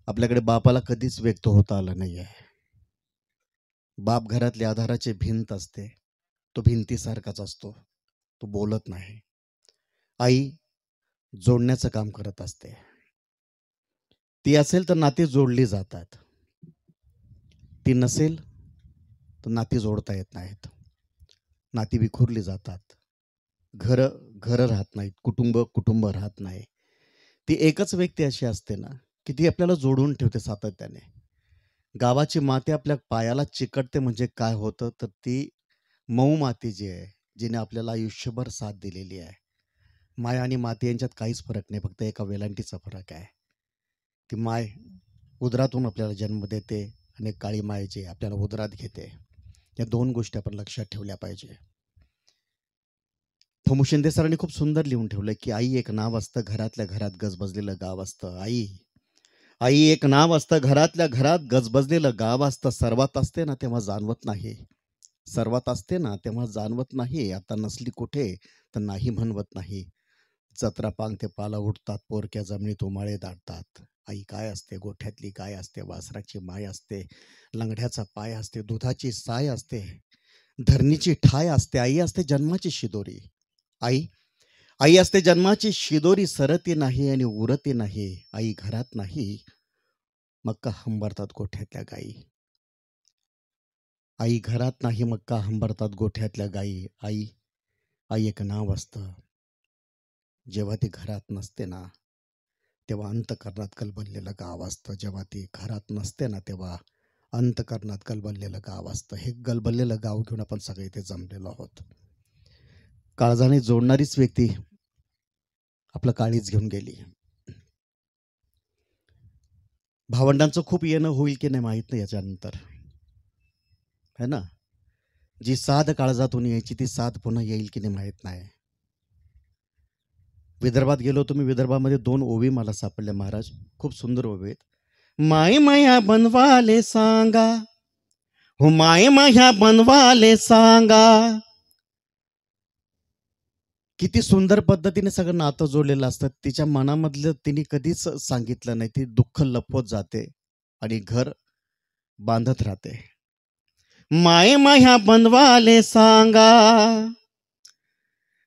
आपल्याकडे बापाला कधीच व्यक्त होता आलं नाही आहे. बाप घरातली आधाराची भिंत असते, तो भिंतीसारखाच असतो, तो बोलत नाही. आई जोडण्याचं काम करत असते. ती असेल तर नाती जोडली जातात, ती नसेल तर नाती जोडता येत नाहीत, नाती विखुरली जातात. घर घर राहत नाहीत, कुटुंब कुटुंब राहत नाही. ती एकच व्यक्ती अशी असते ना की ती आपल्याला जोडून ठेवते सातत्याने. गावाची माती आपल्या पायाला चिकटते म्हणजे काय होतं तर ती मऊ माती जी आहे, जिने आपल्याला आयुष्यभर साथ दिलेली आहे. माय आणि माती यांच्यात काहीच फरक नाही, फक्त एका वेलांटीचा फरक आहे. ती माय उदरातून आपल्याला जन्म देते आणि काळी माय जी आपल्याला उदरात घेते. या दोन गोष्टी आपण लक्षात ठेवल्या पाहिजे. थोमू शिंदे सरांनी खूप सुंदर लिहून ठेवलं की आई एक नाव असतं, घरातल्या घरात गजबजलेलं गाव असतं. आई आई एक नाव असतं, घरातल्या घरात गजबजलेलं गाव असतं. सर्वात असते ना तेव्हा जाणवत नाही, सर्वात असते ना तेव्हा जाणवत नाही. आता नसली कुठे तर नाही म्हणवत नाही. जत्रा पांगते पाला उठतात, पोरक्या जमिनीत उमाळे दाटतात. आई काय असते? गोठ्यातली गाय असते, वासराची माय असते, लंगड्याचा पाय असते, दुधाची साय असते, धरणीची ठाय असते. आई असते जन्माची शिदोरी. आई आई असते जन्माची शिदोरी, सरती नाही आणि उरती नाही. आई घरात नाही मक्का हंबरतात गोठ्यातल्या गाई. आई घरात नाही मक्का हंबरतात गोठ्यातल्या गाई. आई आई एक नाव असतं, जेव्हा ती घरात नसते ना तेव्हा अंतकरणात कलबललेलं गाव असतं. जेव्हा ती घरात नसते ना तेव्हा अंतकरणात कलबललेलं गाव असतं. हे गलबललेलं गाव घेऊन आपण सगळे इथे जमलेलो आहोत. काळजाने जोडणारीच व्यक्ती आपलं काळीज घेऊन गेली. भावंडांचं खूप येणं होईल की नाही माहित नाही याच्यानंतर, है ना. जी साध काळजातून यायची ती साध पुन्हा येईल की नाही माहित नाही. विदर्भात गेलो तुम्ही, विदर्भामध्ये 2 ओवी मला सापडल्या महाराज, खूप सुंदर ओवी आहेत. माय माया बनवाले सांगा, हो माय माया बनवाले सांगा. किती सुंदर पद्धतीने सगळं नातं जोडलेलं असतं. तिच्या मनामधलं तिने कधीच सांगितलं नाही. ती दुःख लपवत जाते आणि घर बांधत राहते. माय माया बनवाले सांगा,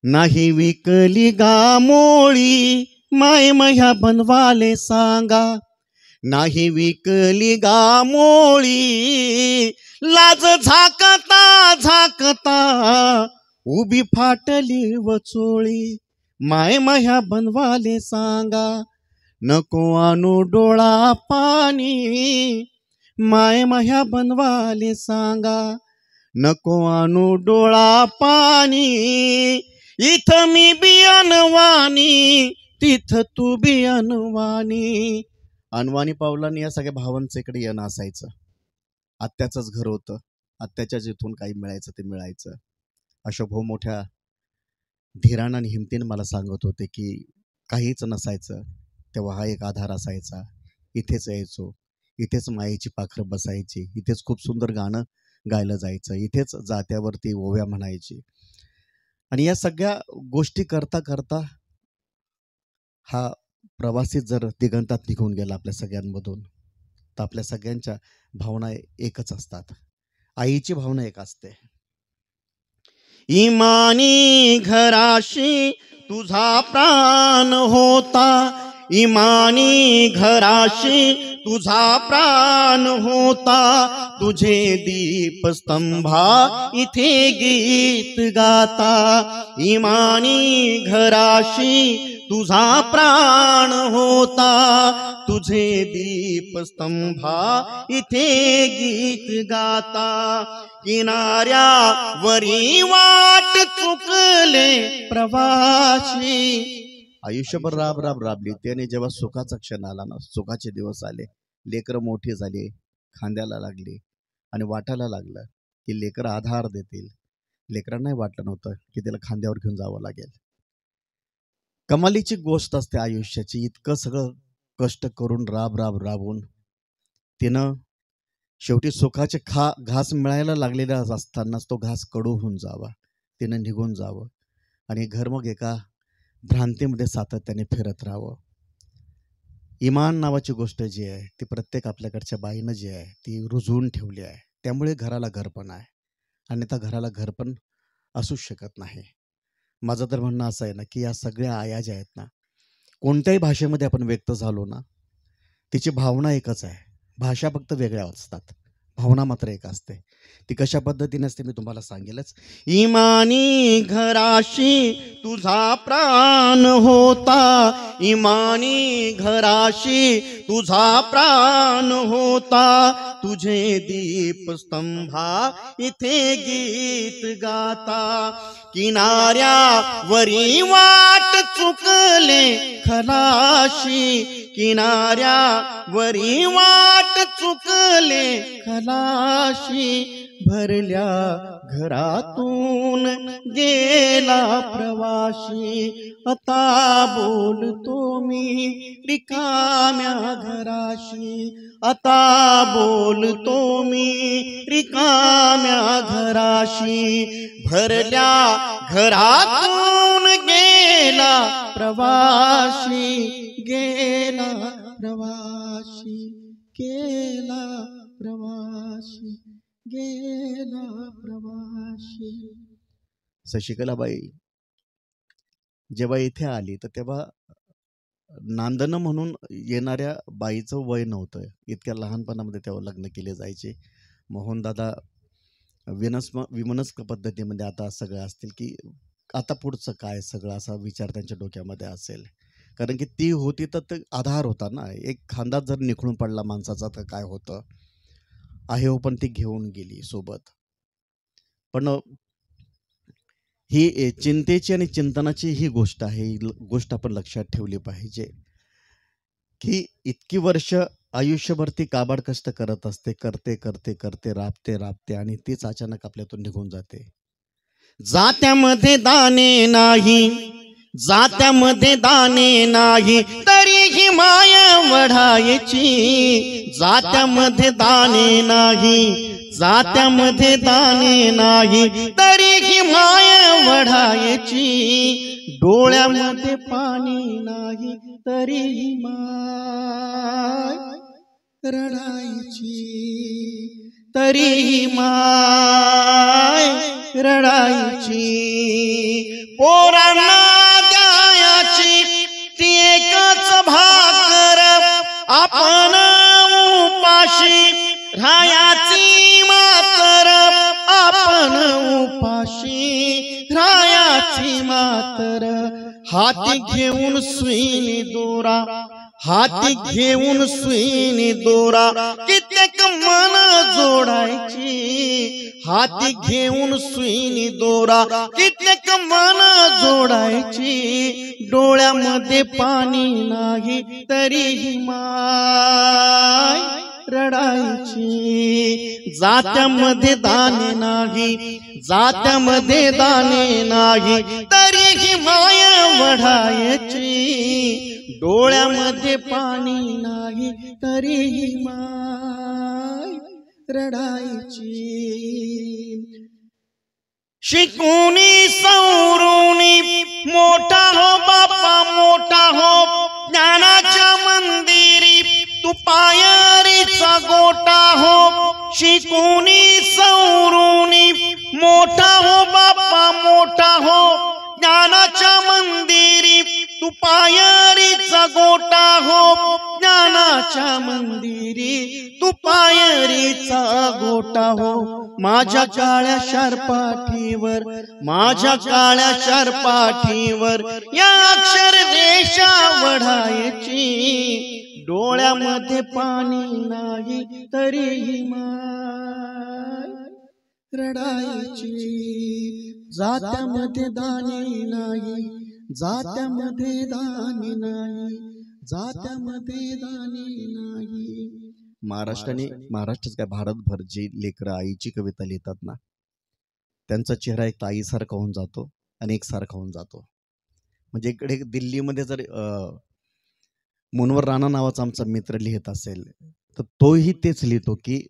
नाही विकली गामोळी. माय माया बनवाले सांगा, नाही विकली गामोळी. लाज झाकता झाकता उभी फाटली वचोळी. माय माया बनवाले सांगा, नको आणू डोळा पाणी. माय माया बनवाले सांगा, नको आणू डोळा पाणी. इथं मी बियाणवाणी, तिथं तू बियाणवाणी. अनवाणी पावलांनी या सगळ्या भावांचं इकडे येणं असायचं. आत्याचंच घर होतं, आत्याच्या जिथून काही मिळायचं ते मिळायचं. अशोक भाऊ मोठ्या धीरानं आणि हिमतीनं मला सांगत होते की काहीच नसायचं तेव्हा हा एक आधार असायचा. इथेच यायचो, इथेच मायेची पाखरं बसायची, इथेच खूप सुंदर गाणं गायलं जायचं, इथेच जात्यावरती ओव्या म्हणायची. आणि या सगळ्या गोष्टी करता करता हा प्रवासी जर दिगंतात निघून गेला आपल्या सगळ्यांमधून तर आपल्या सगळ्यांच्या भावना एकच असतात. आईची भावना एक असते. इमानी घराशी तुझा प्राण होता, इमानी घराशी तुझा प्राण होता. तुझे दीपस्तंभा इथे गीत गाता, इमानी घराशी तुझा प्राण होता. तुझे दीपस्तंभा इथे गीत गाता. किनाऱ्यावरी वाट चुकले प्रवासी. आयुष्यभर राब राब राबली त्याने. जेव्हा सुखाचा क्षण आला ना, सुखाचे दिवस आले, लेकरं मोठी झाली, खांद्याला लागली आणि वाटायला लागलं की लेकरं आधार देतील. लेकरांनाही वाटलं नव्हतं की त्याला खांद्यावर घेऊन जावं लागेल. कमालीची गोष्ट असते आयुष्याची. इतकं सगळं कष्ट करून राब राब राबून तिनं शेवटी सुखाचे घास मिळायला लागलेला असतानाच तो घास कडू होऊन जावा, तिनं निघून जावं आणि घर मग एका भ्रांतीमध्ये सातत्याने फिरत राहावं. इमान नावाची गोष्ट जी आहे ती प्रत्येक आपल्याकडच्या बाईनं जी आहे ती रुजवून ठेवली आहे. त्यामुळे घराला घरपण आहे, आणि त्या घराला घरपण असूच शकत नाही. माझं तर म्हणणं असं आहे ना, की या सगळ्या आया ज्या आहेत ना, कोणत्याही भाषेमध्ये आपण व्यक्त झालो ना, तिची भावना एकच आहे. भाषा फक्त वेगळ्या असतात, भावना मात्र एक असते. ती कशा पद्धतीने असते मी तुम्हाला सांगेलच. इमानी घराशी तुझा प्राण होता, इमानी घराशी तुझा प्राण होता, तुझे दीपस्तंभा इथे गीत गाता, किनाऱ्यावरी वाट चुकले खलाशी, किनाऱ्यावरी वाट चुकले खलाशी, भरल्या घरातून गेला प्रवाशी, आता बोलतो मी रिकाम्या घराशी, आता बोलतो मी रिकाम्या घराशी, भरल्या घरातून गेला प्रवाशी, गेला प्रवाशी, गेला प्रवाशी, गेला प्रवाशी. शशिकलाबाई जेव्हा इथे आली तर तेव्हा नांदणं म्हणून येणाऱ्या बाईचं वय नव्हतं. इतक्या लहानपणामध्ये तेव्हा लग्न केले जायचे. मोहनदादा विमनस्क पद्धतीमध्ये आता सगळं असतील की आता पुढचं काय, सगळं असा विचार त्यांच्या डोक्यामध्ये असेल. कारण की ती होती तर ते आधार होता ना. एक खांदा जर निखळून पडला माणसाचा तर काय होतं आहे हो, पण ती घेऊन गेली सोबत. पण ही चिंतेची आणि चिंतनाची ही गोष्ट आहे. ही गोष्ट आपण लक्षात ठेवली पाहिजे की इतकी वर्ष आयुष्यभर ती काबाड कष्ट करत असते, करते करते करते, राबते राबते, आणि तीच अचानक आपल्यातून निघून जाते. जात्यामध्ये दाणे नाही, जात्यामध्ये दाणे नाही, तरीही माय वढायची, जात्यामध्ये दाणे नाही, जात्यामध्ये दाणे नाही, तरीही माय वढायची, डोळ्यामध्ये पाणी नाही, तरीही माय रडायची, तरीही माय रडायची, पोरांना द्यायची ती एकच भाकर, आपण उपाशी राहायची मातर, आपण उपाशी राहायची मातर, हाती घेऊन सुईने दोरा, हाती घेऊन सुईने दोरा, कित्येक मन जोडायची, हाती घेऊन सुईने दोरा, कित्येक मन जोडायची, डोळ्यामध्ये पाणी नाही, तरीही माय रडायची, जात्यामध्ये दाणे नाही, जात्यामध्ये दाणे नाही, तरीही माय वढायची, डोळ्यामध्ये पाणी नाही, तरीही माय रडायची. शिकूनी सौरूनी मोठा हो बापा मोठा हो, ज्ञानाच्या मंदिरी तू पायरीचा गोटा हो, शिकूनी सौरूनी मोठा हो बापा मोठा हो, ज्ञानाच्या मंदिरी तू पायरीचा गोटा हो, ज्ञानाच्या मंदिरी तू पायरीचा गोटा हो, माझ्या काळ्या शारपाठीवर, माझ्या काळ्या शारपाठीवर या अक्षर रेषा वढायची, डोळ्यामध्ये पाणी नाही, तरीही माय रडायची, जात्यामध्ये दाणे नाही, जात्यामध्ये दाणे नाही, जात्यामध्ये दाणे नाही. महाराष्ट्रच काय भारतभर जी लेकरं आईची कविता लिहितात ना, त्यांचा चेहरा एक आईसारखा होऊन जातो आणि एकसारखा होऊन जातो. म्हणजे इकडे दिल्लीमध्ये जर मुनवर राणा नावाचा आमचा मित्र लिहित असेल तर तोही तेच लिहितो की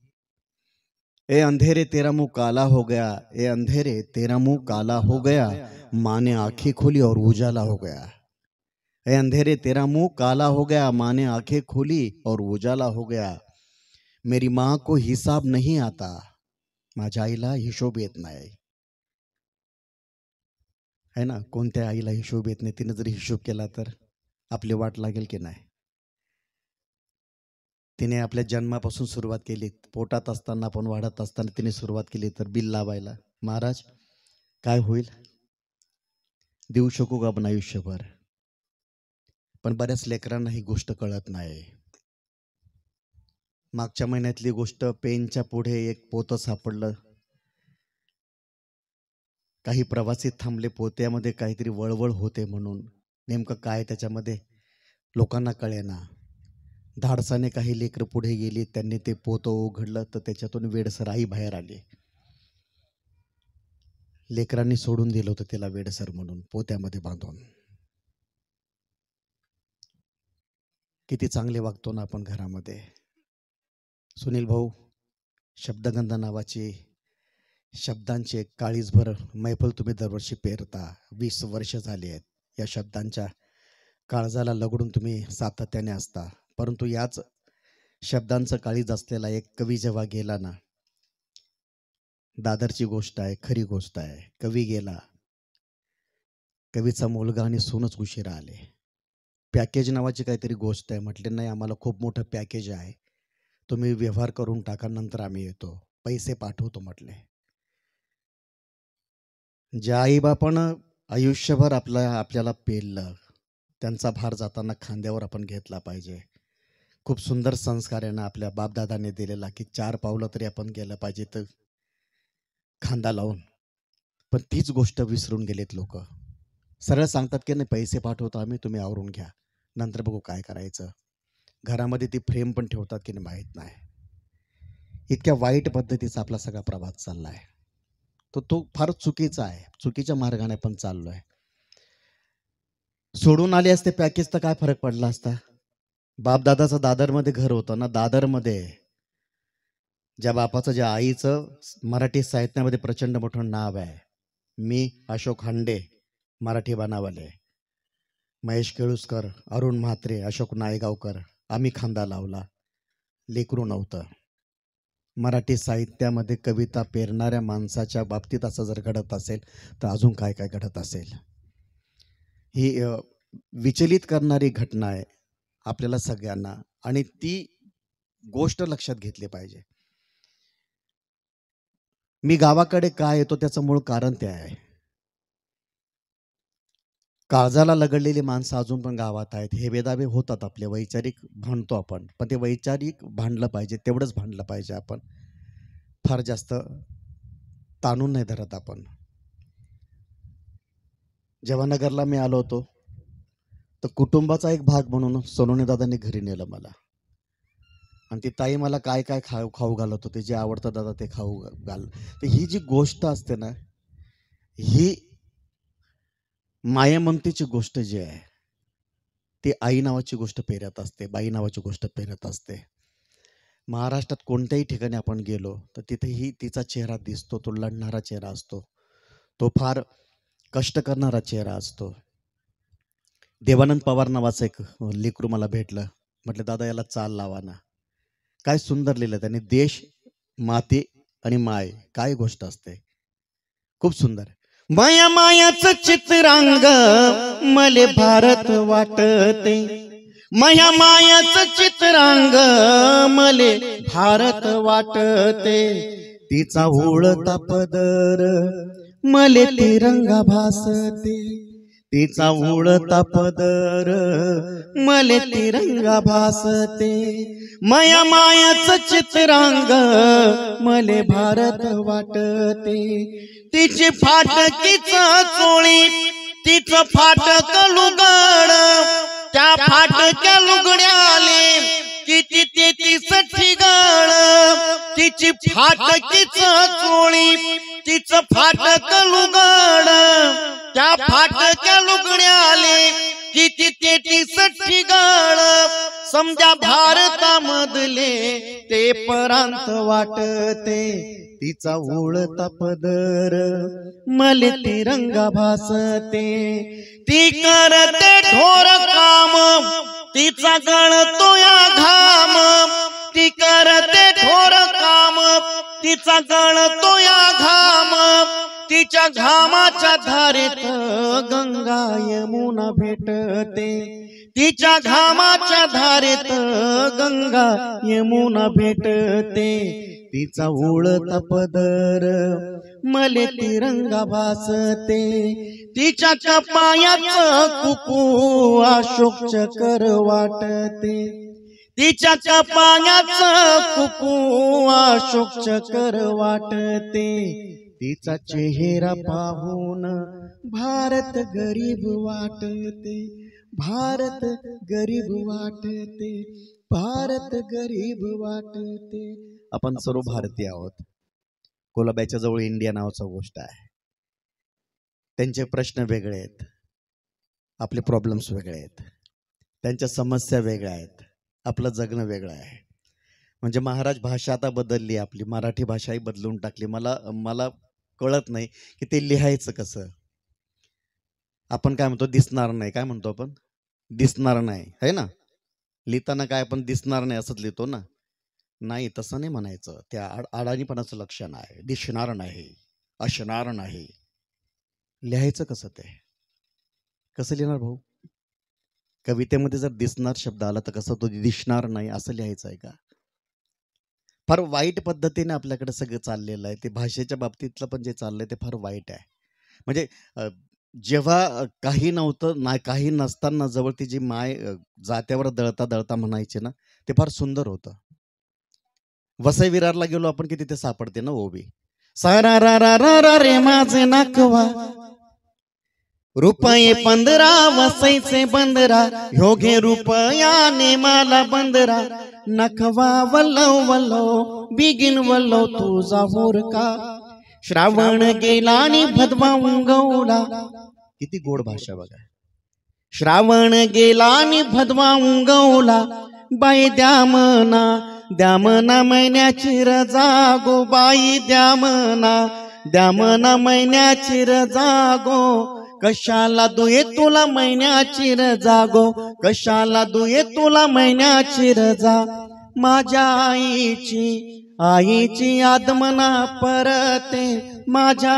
ए अंधेरे तेरा मुंह काला हो गया, ए अंधेरे तेरा मुंह काला हो गया, माँ ने आंखें खोली और उजाला हो गया. ए अंधेरे तेरा मुंह काला हो गया, माँ ने आंखें खोली और उजाला हो गया। मेरी माँ को हिसाब नहीं आता, माझ्या आईला हिशोब येत नाही, है ना? कोणत्या आईला हिशोब येत नाही? तिने जरी हिशोब केला तर आपली वाट लागेल की नाही? तिने आपल्या जन्मापासून सुरुवात केली, पोटात असताना पण वाढत असताना तिने सुरुवात केली तर बिल लावायला, महाराज काय होईल? देऊ शकू का आपण आयुष्यभर? पण बऱ्याच लेकरांना ही गोष्ट कळत नाही. मागच्या महिन्यातली गोष्ट, पेनच्या पुढे एक पोतं सापडलं, काही प्रवासी थांबले, पोत्यामध्ये काहीतरी वळवळ होते म्हणून. नेमकं काय त्याच्यामध्ये लोकांना कळेना. धाडसाने काही लेकरं पुढे गेली, त्यांनी ते पोतं उघडलं तर त्याच्यातून वेडसर आई बाहेर आली. लेकरांनी सोडून दिलं होतं त्याला वेडसर म्हणून, पोत्यामध्ये बांधून. किती चांगले वागतो ना आपण घरामध्ये. सुनील भाऊ, शब्दगंधा नावाची शब्दांची एक काळीजभर मैफल तुम्ही दरवर्षी पेरता. 20 वर्ष झाली आहेत या शब्दांच्या काळजाला लगडून तुम्ही सातत्याने असता. परंतु याच शब्दांचं काळीज असलेला एक कवी जेव्हा गेला ना, दादरची गोष्ट आहे, खरी गोष्ट आहे. कवी गेला, कवीचा मुलगा आणि सूनच उशिरा आले. पॅकेज नावाची काहीतरी गोष्ट आहे. म्हटले नाही, आम्हाला खूप मोठं पॅकेज आहे, तुम्ही व्यवहार करून टाका, नंतर आम्ही येतो, पैसे पाठवतो म्हटले. ज्या आईबापानं आयुष्यभर आपल्याला पेललं, त्यांचा भार जाताना खांद्यावर आपण घेतला पाहिजे. खूप सुंदर संस्कार आहे ना आपल्या बापदादाने दिलेला, की 4 पावलं तरी आपण गेलं पाहिजे तर खांदा लावून. पण तीच गोष्ट विसरून गेलेत लोक. सरळ सांगतात की नाही, पैसे पाठवतो आम्ही, तुम्ही आवरून घ्या, नंतर बघू काय करायचं. घरामध्ये ती फ्रेम पण ठेवतात की नाही माहीत नाही. इतक्या वाईट पद्धतीचा आपला सगळा प्रवास चालला आहे. तो फार चुकीचा आहे. चुकीच्या मार्गाने पण चाललोय. सोडून आले असते पॅकेज तर काय फरक पडला असता? बापदादाचं दादरमध्ये घर होतं ना, दादरमध्ये ज्या बापाचं, ज्या आईचं मराठी साहित्यामध्ये प्रचंड मोठं नाव आहे. मी अशोक हांडे, मराठी बनावाले, महेश केळुसकर, अरुण म्हात्रे, अशोक नायगावकर, आम्ही खांदा लावला. लेकरू नव्हतं. मराठी साहित्यामध्ये कविता पेरणाऱ्या माणसाच्या बाबतीत असं जर घडत असेल तर अजून काय काय घडत असेल. ही विचलित करणारी घटना आहे आपल्याला सगळ्यांना, आणि ती गोष्ट लक्षात घेतली पाहिजे. मी गावाकडे काय येतो त्याचं मूळ कारण ते आहे. काळजाला लगडलेली माणसं अजून पण गावात आहेत. हे बेदाबे होतात आपले, वैचारिक भांडतो आपण, पण ते वैचारिक भांडलं पाहिजे, तेवढंच भांडलं पाहिजे आपण. फार जास्त ताणून नाही धरत आपण. जेव्हा नगरला मी आलो होतो तर कुटुंबाचा एक भाग म्हणून सोनवणे दादांनी घरी नेलं मला, आणि ती ताई मला काय काय खाऊ घालत होते, जे आवडतं दादा ते खाऊ घाल. तर ही जी गोष्ट असते ना, ही मायाममतेची गोष्ट जी आहे ती आई नावाची गोष्ट पेरत असते, बाई नावाची गोष्ट पेरत असते. महाराष्ट्रात कोणत्याही ठिकाणी आपण गेलो तर तिथेही तिचा चेहरा दिसतो. तो लढणारा चेहरा असतो, तो फार कष्ट करणारा चेहरा असतो. देवानंद पवार नावाचं एक लेकरू मला भेटलं. म्हटलं दादा याला चाल लावा ना. काय सुंदर लिहिलं त्याने. देश, माती आणि माय, काय गोष्ट असते, खूप सुंदर. माया मायाचं चित्रांग मले भारत वाटते, माया मायाचं चित्रांग मले भारत वाटते, तिचा उळता पदर मले तिरंगा भासते, तिचा उळता पदर मले तिरंगा भासते, माया मायाचं चित्रांग मले भारत वाटते, तिची फाटकीच चोळी, तिचं फाटक लुगड, त्या फाटक्या लुगड्याले किती 33 ठिगळ, तिची फाटकीच चोळी, तिचं फाटक लुगड, त्या फाटक्या लुगड्याले किती तेटीस ठिगाळ समजा भारतामधले ते परांत वाटते तिचा उळता पदर मले तिरंगा भासते ती करते ढोर काम तिचा गळतो या घाम ती करते ढोर काम तिचा गळतो या घाम तिच्या घामाच्या धारेत गंगा यमुना भेटते तिच्या घामाच्या धारेत गंगा यमुना भेटते तिचा उळता पदर मले तिरंगा भासते तिच्या कपायाचं कुकू अशोक चक्र वाटते तिच्या कपायाचं कुकू अशोक चक्र वाटते तिचा चेहरा पाहून भारत गरीब वाटते भारत गरीब वाटते भारत गरीब वाटते। आपण सर्व भारतीय आहोत। कोलंब्याच्या जवळ इंडिया नावाचा गोष्ट आहे। त्यांचे प्रश्न वेगळे आहेत, आपले प्रॉब्लेम्स वेगळे आहेत, त्यांच्या समस्या वेगळ्या आहेत, आपलं जगणं वेगळं आहे। म्हणजे महाराज भाषा आता बदलली, आपली मराठी भाषाही बदलून टाकली। मला कळत नाही की ते लिहायचं कसं। आपण काय म्हणतो, दिसणार नाही, काय म्हणतो आपण, दिसणार नाही है ना। लिहिताना काय आपण दिसणार नाही असंच लिहितो ना, नाही तसं नाही म्हणायचं। त्या अडाणीपणाचं लक्षण आहे। दिसणार नाही, असणार नाही, लिहायचं कसं, ते कसं लिहिणार भाऊ? कवितेमध्ये जर दिसणार शब्द आला तर कसं तो दिसणार नाही असं लिहायचं आहे का? फार वाईट पद्धतीने आपल्याकडे सगळं चाललेलं आहे। ते भाषेच्या बाबतीतलं पण जे चाललंय ते फार वाईट आहे। म्हणजे जेव्हा काही नव्हतं ना, काही नसताना जवळ ती जी माय जात्यावर दळता दळता म्हणायची ना, ते फार सुंदर होतं। वसई विरारला गेलो आपण की तिथे सापडते ना ओबी, सारा रा रा रा रा रे माझे नाकवा, रुपये 15 वसईचे बंदरा, ह्यो घे रुपयाने मला बंदरा, नखवा वल्लव वल्लव बिगिन वल्लव तुझा हुरका, श्रावण गेला आणि भदवा उगवला। किती गोड भाषा बघा। श्रावण गेला आणि भदवा उगवला, बाई द्यामना द्यामना महिन्याची रजा गो, बाई द्यामना महिन्याची रजा गो, कशाला दुये तुला महिन्याची रजा गो, कशाला दुये तुला महिन्याची रजा, माझ्या आईची याद मना परते, माझ्या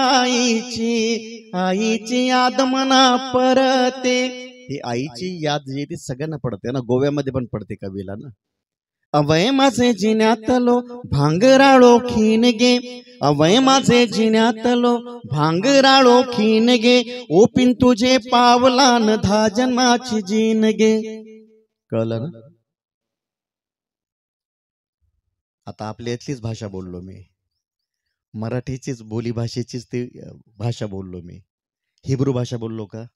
आईची याद मना परते। ही आईची याद जी ती सगळ्यांना पडते ना, गोव्यामध्ये पण पडते कवीला ना। अवय माझे जिन्यातलो भांगराळो खीन गे, अवय माझे जिन्यातलो भांगराळो खीन गे, ओपिन तुझे पावलान 10 जन्माची जीन गे। कळलं ना? आता आपल्या इथलीच भाषा बोललो मी, मराठीचीच बोली भाषेचीच ती भाषा बोललो मी, हिब्रू भाषा बोललो का?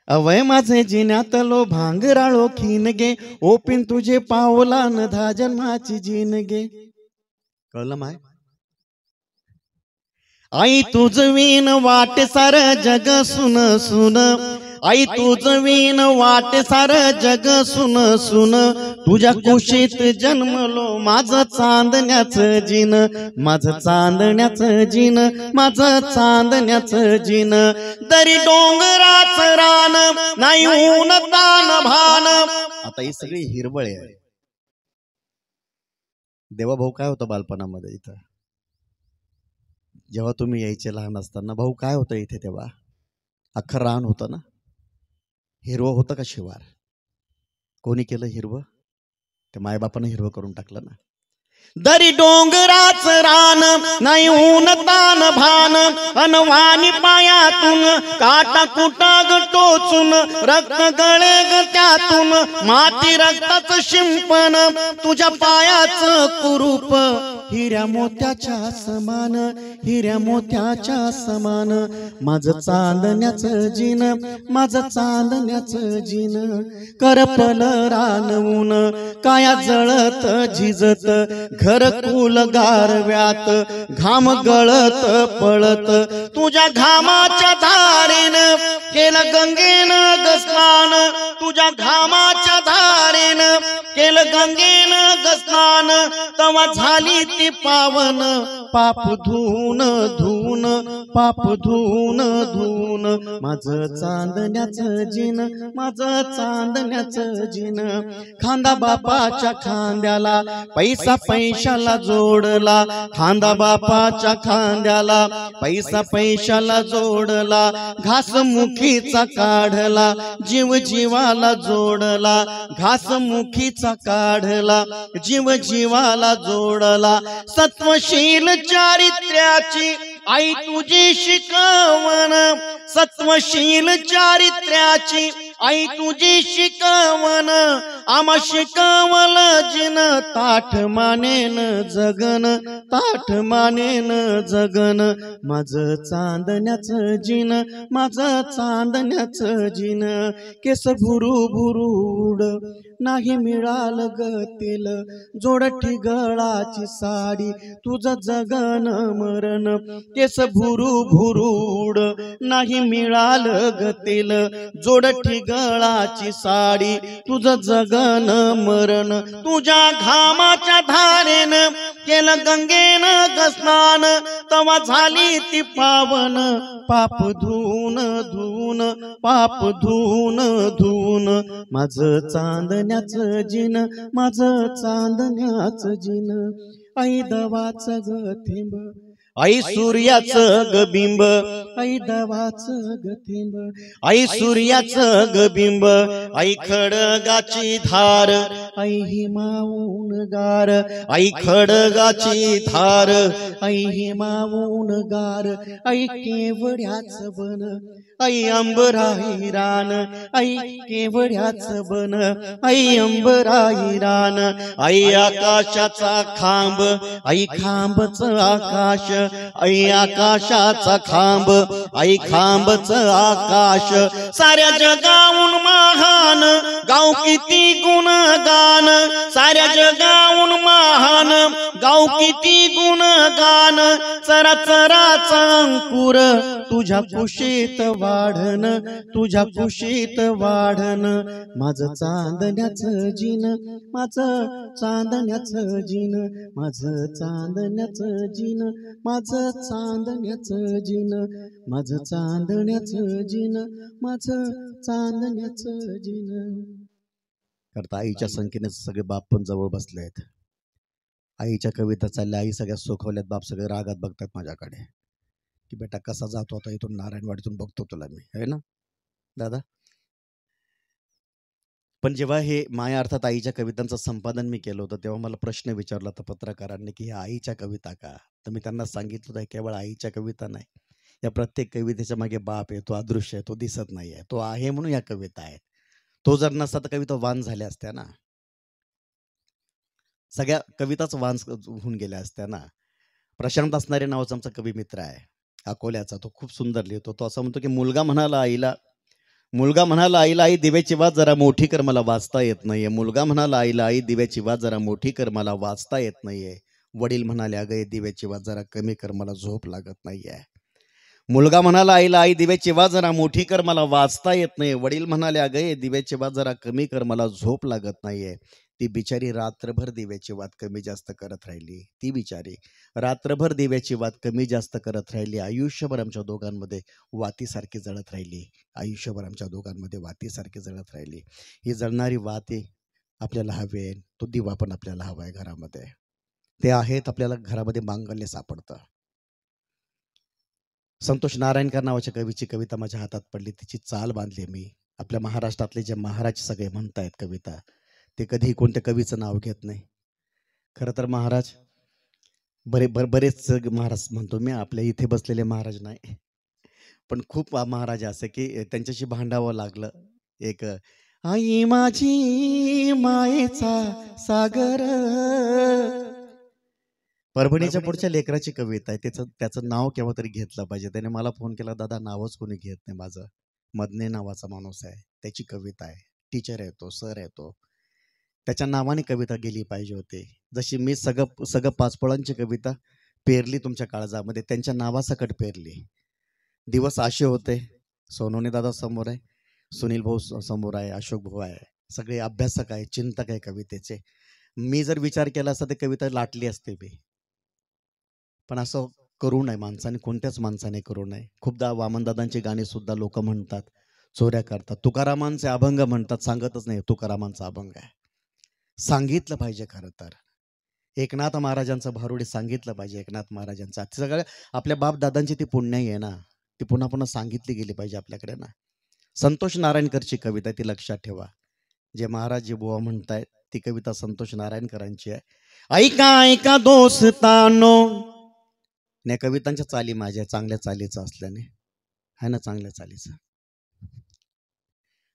अवय माझे जिन्यातलो भांगराळो खीन गे, ओपिन तुझे पावलान 10 जन्माची जीन गे। कळलं माय? आई तुझ वीन वाट सार जग सुन सुन, आई तुझ वीन वाट सार जग सुन सुन, तुझ्या कुशीत जन्मलो माझं चांदण्याचं जीन, माझं चांदण्याचं जीन, माझं चांदण्याचं जीन, तरी डोंगराचं रान नाही ऊन तान भान। आता ही सगळी हिरवळ आहे। देवा भाऊ काय होतं बालपणामध्ये इथं, जेव्हा तुम्ही यायचे लहान असताना, भाऊ काय होतं इथे तेव्हा? अख्खं रान होतं ना, हिरवं होतं का शिवार? कोणी केलं हिरवं? ते मायबापानं हिरवं करून टाकलं ना। दरी डोंगराचं रान नाही ऊन तान भान, अनवानी पायातून काटा कुटाग टोचून, रक्त गळे ग त्यातून माती रक्ताचं शिंपण, तुझ्या पायाचं कुरूप हिऱ्या मोत्याच्या समान, हिऱ्या मोत्याच्या समान, माझं चांदण्याचं जिन, माझं चांदण्याचं जिन, करपल रानवून काया जळत झिजत, घरकुल गारव्यात घाम गळत पळत, तुझ्या घामाच्या धारेनं केलं गंगेनं ग स्नान, तुझ्या घामाच्या धारेनं केलं गंगेनं ग स्नान, तवा झाली ती पावन, पाप धुवून धुवून, पाप धुवून धुवून, माझं चांदण्याचं जिन, माझं चांदण्याचं जिन, खांदा बापाच्या खांद्याला पैसा पैशाला जोडला, खांदा बापाच्या खांद्याला पैसा पैशाला जोडला, घास मुखीचा काढला, जीव जीवाला जोडला, घास मुखीचा काढला, जीव जीवाला जोडला, सत्वशील चारित्र्याची आई तुझी शिकवण, सत्वशील चारित्र्याची आई तुझी शिकवण, आम्हा शिकवल जिन, ताठ मानेन जगन, ताठ मानेन जगन, माझं चांदण्याचं जिन, माझं चांदण्याचं जिन, केस भुरू भुरूड नाही मिळालं ग तेल, जोडठी गळाची साडी तुझं जगन मरण, केस भुरू भुरूड नाही मिळालं ग तेल, जोडठी गळाची साडी तुझं जगन मरण, तुझ्या घामाच्या धारेनं केलं गंगेनं ग स्नान, तवा झाली ती पावन, पाप धुवून धुवून, पाप धुवून धुवून, माझं चांदण्याचं जिन, माझं चांदण्याचं जिन, आई दवाचं ग थेंब, आई सूर्याचं ग बिंब, आई दवाचं ग थेंब, आई सूर्याचं ग बिंब, आई खडगाची धार, आई हिमावून गार, आई खडगाची धार, आई हिमावून गार, आई केवड्याचं बन, आई अंबराई रान, आई केवड्याचं बन, आई अंबराई रान, आई आकाशाचा खांब, आई खांबचं आकाश, आई आकाशाचा खांब, आई खांबचं आकाश, साऱ्या जगाहून महान गाव किती गुणगान, साऱ्या जगाहून महान गाव किती गुणगान, चरा चराचा अंकुर तुझ्या कुशीत वाढन, तुझ्या कुशीत वाढन, माझं चांदण्याचं जिन, माझं चांदण्याचं जिन, माझं चांदण्याचं जिन, माझं चांदण्याचं जिन, माझं चांदण्याचं जिन, माझं चांदण्याचं जिन. करता आईच्या संख्येने सगळे बाप पण जवळ बसले आहेत. आईच्या कविता चालल्या, आई सगळ्या सुखवल्यात, बाप सगळे रागात बघतात माझ्याकडे की बेटा कसा जातो आता इथून, नारायणवाडीतून बघतो तुला मी, आहे ना दादा. पण जेव्हा हे माया अर्थात आईच्या कवितांचं संपादन मी केलं होतं तेव्हा मला प्रश्न विचारला होता पत्रकारांनी की ह्या आईच्या कविता का, तर मी त्यांना सांगितलं होतं केवळ आईच्या कविता नाही, या प्रत्येक कवितेच्या मागे बाप आहे, तो अदृश्य आहे, तो दिसत नाही आहे, तो आहे म्हणून या कविता आहेत. तो जर नसता तर कविता वान झाल्या असत्या ना, सगळ्या कविताच वान होऊन गेल्या असत्या ना. प्रशांत असणारे नावाचा आमचा कवी मित्र आहे अकोल्याचा, तो खूप सुंदर लिहितो. तो असं म्हणतो की मुलगा म्हणाला आईला, मुलगा म्हणाला आईला, आई दिव्याची वाज जरा मोठी कर, मला वाचता येत नाहीये. मुलगा म्हणाला आईला, आई दिव्याची वाज जरा मोठी कर, मला वाचता येत नाहीये. वडील म्हणाले अगं दिव्याची वाज जरा कमी कर, मला झोप लागत नाहीये. मुलगा म्हणाला आईला, आई दिव्याची वाज जरा मोठी कर, मला वाचता येत नाही. वडील म्हणाले अगं दिव्याची वाज जरा कमी कर, मला झोप लागत नाहीये. ती बिचारी रात्रभर दिव्याची वात कमी जास्त करत राहिली. ती बिचारी रात्रभर दिव्याची वात कमी जास्त करत राहिली. आयुष्यभर आमच्या दोघांमध्ये वातीसारखी जळत राहिली. आयुष्यभर आमच्या दोघांमध्ये वातीसारखी जळत राहिली. ही जळणारी वाती आपल्याला हवी आहे, तो दिवा पण आपल्याला हवा आहे घरामध्ये. ते आहेत आपल्याला घरामध्ये मांगल्य सापडतं. संतोष नारायणकर नावाच्या कवीची कविता माझ्या हातात पडली, तिची चाल बांधली मी. आपल्या महाराष्ट्रातले जे महाराज सगळे म्हणतायत कविता, ते कधी कोणत्या कवीचं नाव घेत नाही. खरं तर महाराज बरेच महाराज म्हणतो मी, आपल्या इथे बसलेले महाराज नाही, पण खूप महाराज असे की त्यांच्याशी भांडावं लागलं. एक आई माझी मायेचा सागर, परभणीच्या पुढच्या लेकराची कविता आहे. त्याचं नाव केव्हा तरी घेतलं पाहिजे. त्याने मला फोन केला, दादा नावच कोणी घेत नाही माझं. मदने नावाचा माणूस आहे, त्याची कविता आहे. टीचर आहे तो, सर आहे तो, त्याच्या नावाने कविता गेली पाहिजे होती. जशी मी सगळं पाचपळांची कविता पेरली तुमच्या काळजामध्ये, त्यांच्या नावासकट पेरली. दिवस असे होते. सोनवणे दादा समोर आहे, सुनील भाऊ समोर आहे, अशोक भाऊ आहे, सगळे अभ्यासक आहे, चिंतक आहे कवितेचे. मी जर विचार केला असता तर कविता लाटली असते मी, पण असं करू नये माणसाने, कोणत्याच माणसाने करू नये. खूपदा वामनदादांची गाणी सुद्धा लोक म्हणतात, चोऱ्या करतात. तुकारामांचे अभंग म्हणतात, सांगतच नाही तुकारामांचा अभंग आहे. सांगितलं पाहिजे. खरं तर एकनाथ महाराजांचं भारुडे सांगितलं पाहिजे. एकनाथ महाराजांचं सगळं आपल्या बाप दादांची ती पुण्याई आहे ना, ती पुन्हा पुन्हा सांगितली गेली पाहिजे आपल्याकडे ना. संतोष नारायणकरची कविता ती लक्षात ठेवा. जे महाराज जी बुवा म्हणतायत ती कविता संतोष नारायणकरांची आहे. ऐका ऐका दोस्तानो. या कवितांच्या चाली माझ्या चांगल्या चालीचं असल्याने आहे ना, चांगल्या चालीचं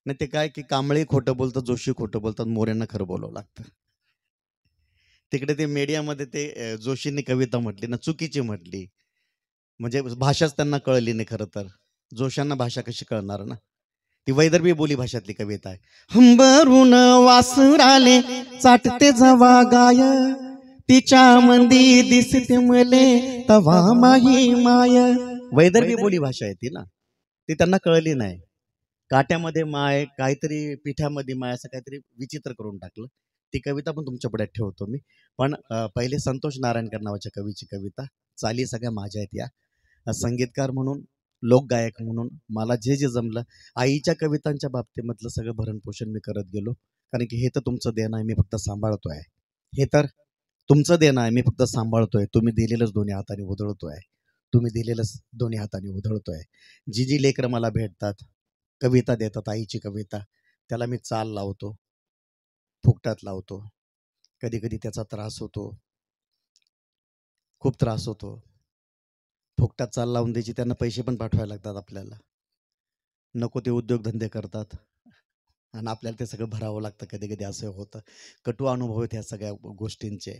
नाही. ते काय की कांबळे खोटं बोलतात, जोशी खोटं बोलतात, मोऱ्यांना खरं बोलावं लागतं. तिकडे ते मीडियामध्ये ते जोशींनी कविता म्हटली ना, चुकीची म्हटली, म्हणजे भाषाच त्यांना कळली नाही. खरं तर जोशांना भाषा कशी कळणार ना, ती वैदर्भी बोली भाषातली कविता आहे. हंबरून वासुराले चाटते जवा गाय, तिच्या मंदी दिसते मले तवा माही माय. वैदर्भी बोली भाषा आहे ती ना, ती त्यांना कळली नाही. काट्यामध्ये माय, काहीतरी पिठामध्ये माय, असं काहीतरी विचित्र करून टाकलं. ती कविता पण तुमच्या पुढे ठेवतो मी. पण पहिले संतोष नारायणकर नावाच्या कवीची कविता. चाली सगळ्या माझ्या आहेत. या संगीतकार म्हणून, लोकगायक म्हणून मला जे जे जमलं, आईच्या कवितांच्या बाबतीमधलं सगळं भरणपोषण मी करत गेलो. कारण की हे तर तुमचं देणं आहे, मी फक्त सांभाळतोय. हे तर तुमचं देणं आहे, मी फक्त सांभाळतोय. तुम्ही दिलेलंच दोन्ही हाताने उधळतोय. तुम्ही दिलेलंच दोन्ही हाताने उधळतोय. जी जी लेकरं मला भेटतात, कविता देतात, आईची कविता, त्याला मी चाल लावतो, फुकटात लावतो. कधी कधी त्याचा त्रास होतो, खूप त्रास होतो. फुकटात चाल लावून द्यायची, त्यांना पैसे पण पाठवायला लागतात आपल्याला. नको ते उद्योगधंदे करतात आणि आपल्याला ते सगळं भरावं लागतं. कधी कधी असं होतं. कटू अनुभव आहेत ह्या सगळ्या गोष्टींचे,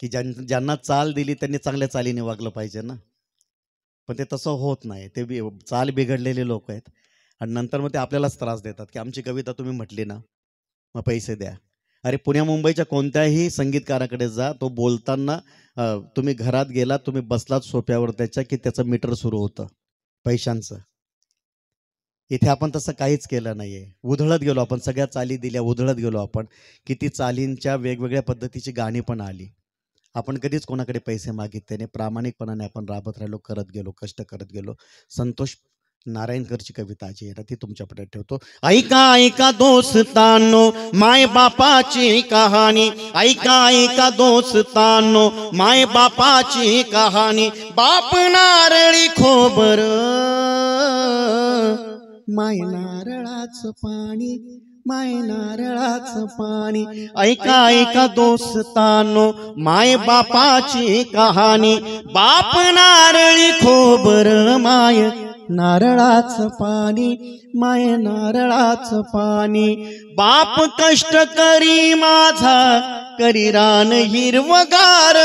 की ज्यांना चाल दिली त्यांनी चांगल्या चालीने वागलं पाहिजे ना, पण ते तसं होत नाही. ते चाल बिघडलेले लोक आहेत आणि नंतर मग ते आपल्यालाच त्रास देतात, की आमची कविता तुम्ही म्हटली ना, मग पैसे द्या. अरे पुण्या मुंबईच्या कोणत्याही संगीतकाराकडे जा, तो बोलताना तुम्ही घरात गेला, तुम्ही बसलात सोफ्यावर त्याच्या, की त्याचं मीटर सुरू होतं पैशांचं. इथे आपण तसं काहीच केलं नाहीये. उधळत गेलो आपण, सगळ्या चाली दिल्या, उधळत गेलो आपण. किती चालींच्या वेगवेगळ्या पद्धतीची गाणी पण आली. आपण कधीच कोणाकडे पैसे मागितले नाही. प्रामाणिकपणाने आपण राबत राहिलो, करत गेलो, कष्ट करत गेलो. संतोष नारायणकरची कविता जी आहे ना, ती तुमच्याकडे ठेवतो. ऐका ऐका दोस्तानो, माय बापाची कहाणी. ऐका ऐका दोस्तानो, माय बापाची कहाणी. बाप नारळी खोबर, माय नारळाचं पाणी, माय नारळाचं पाणी. ऐका ऐका दोस्तानो, माय बापाची कहाणी. बाप नारळी खोबर, माय नारळाचं पाणी, माय नारळाचं पाणी. बाप कष्ट करी माझा, करी रान हिरवगार.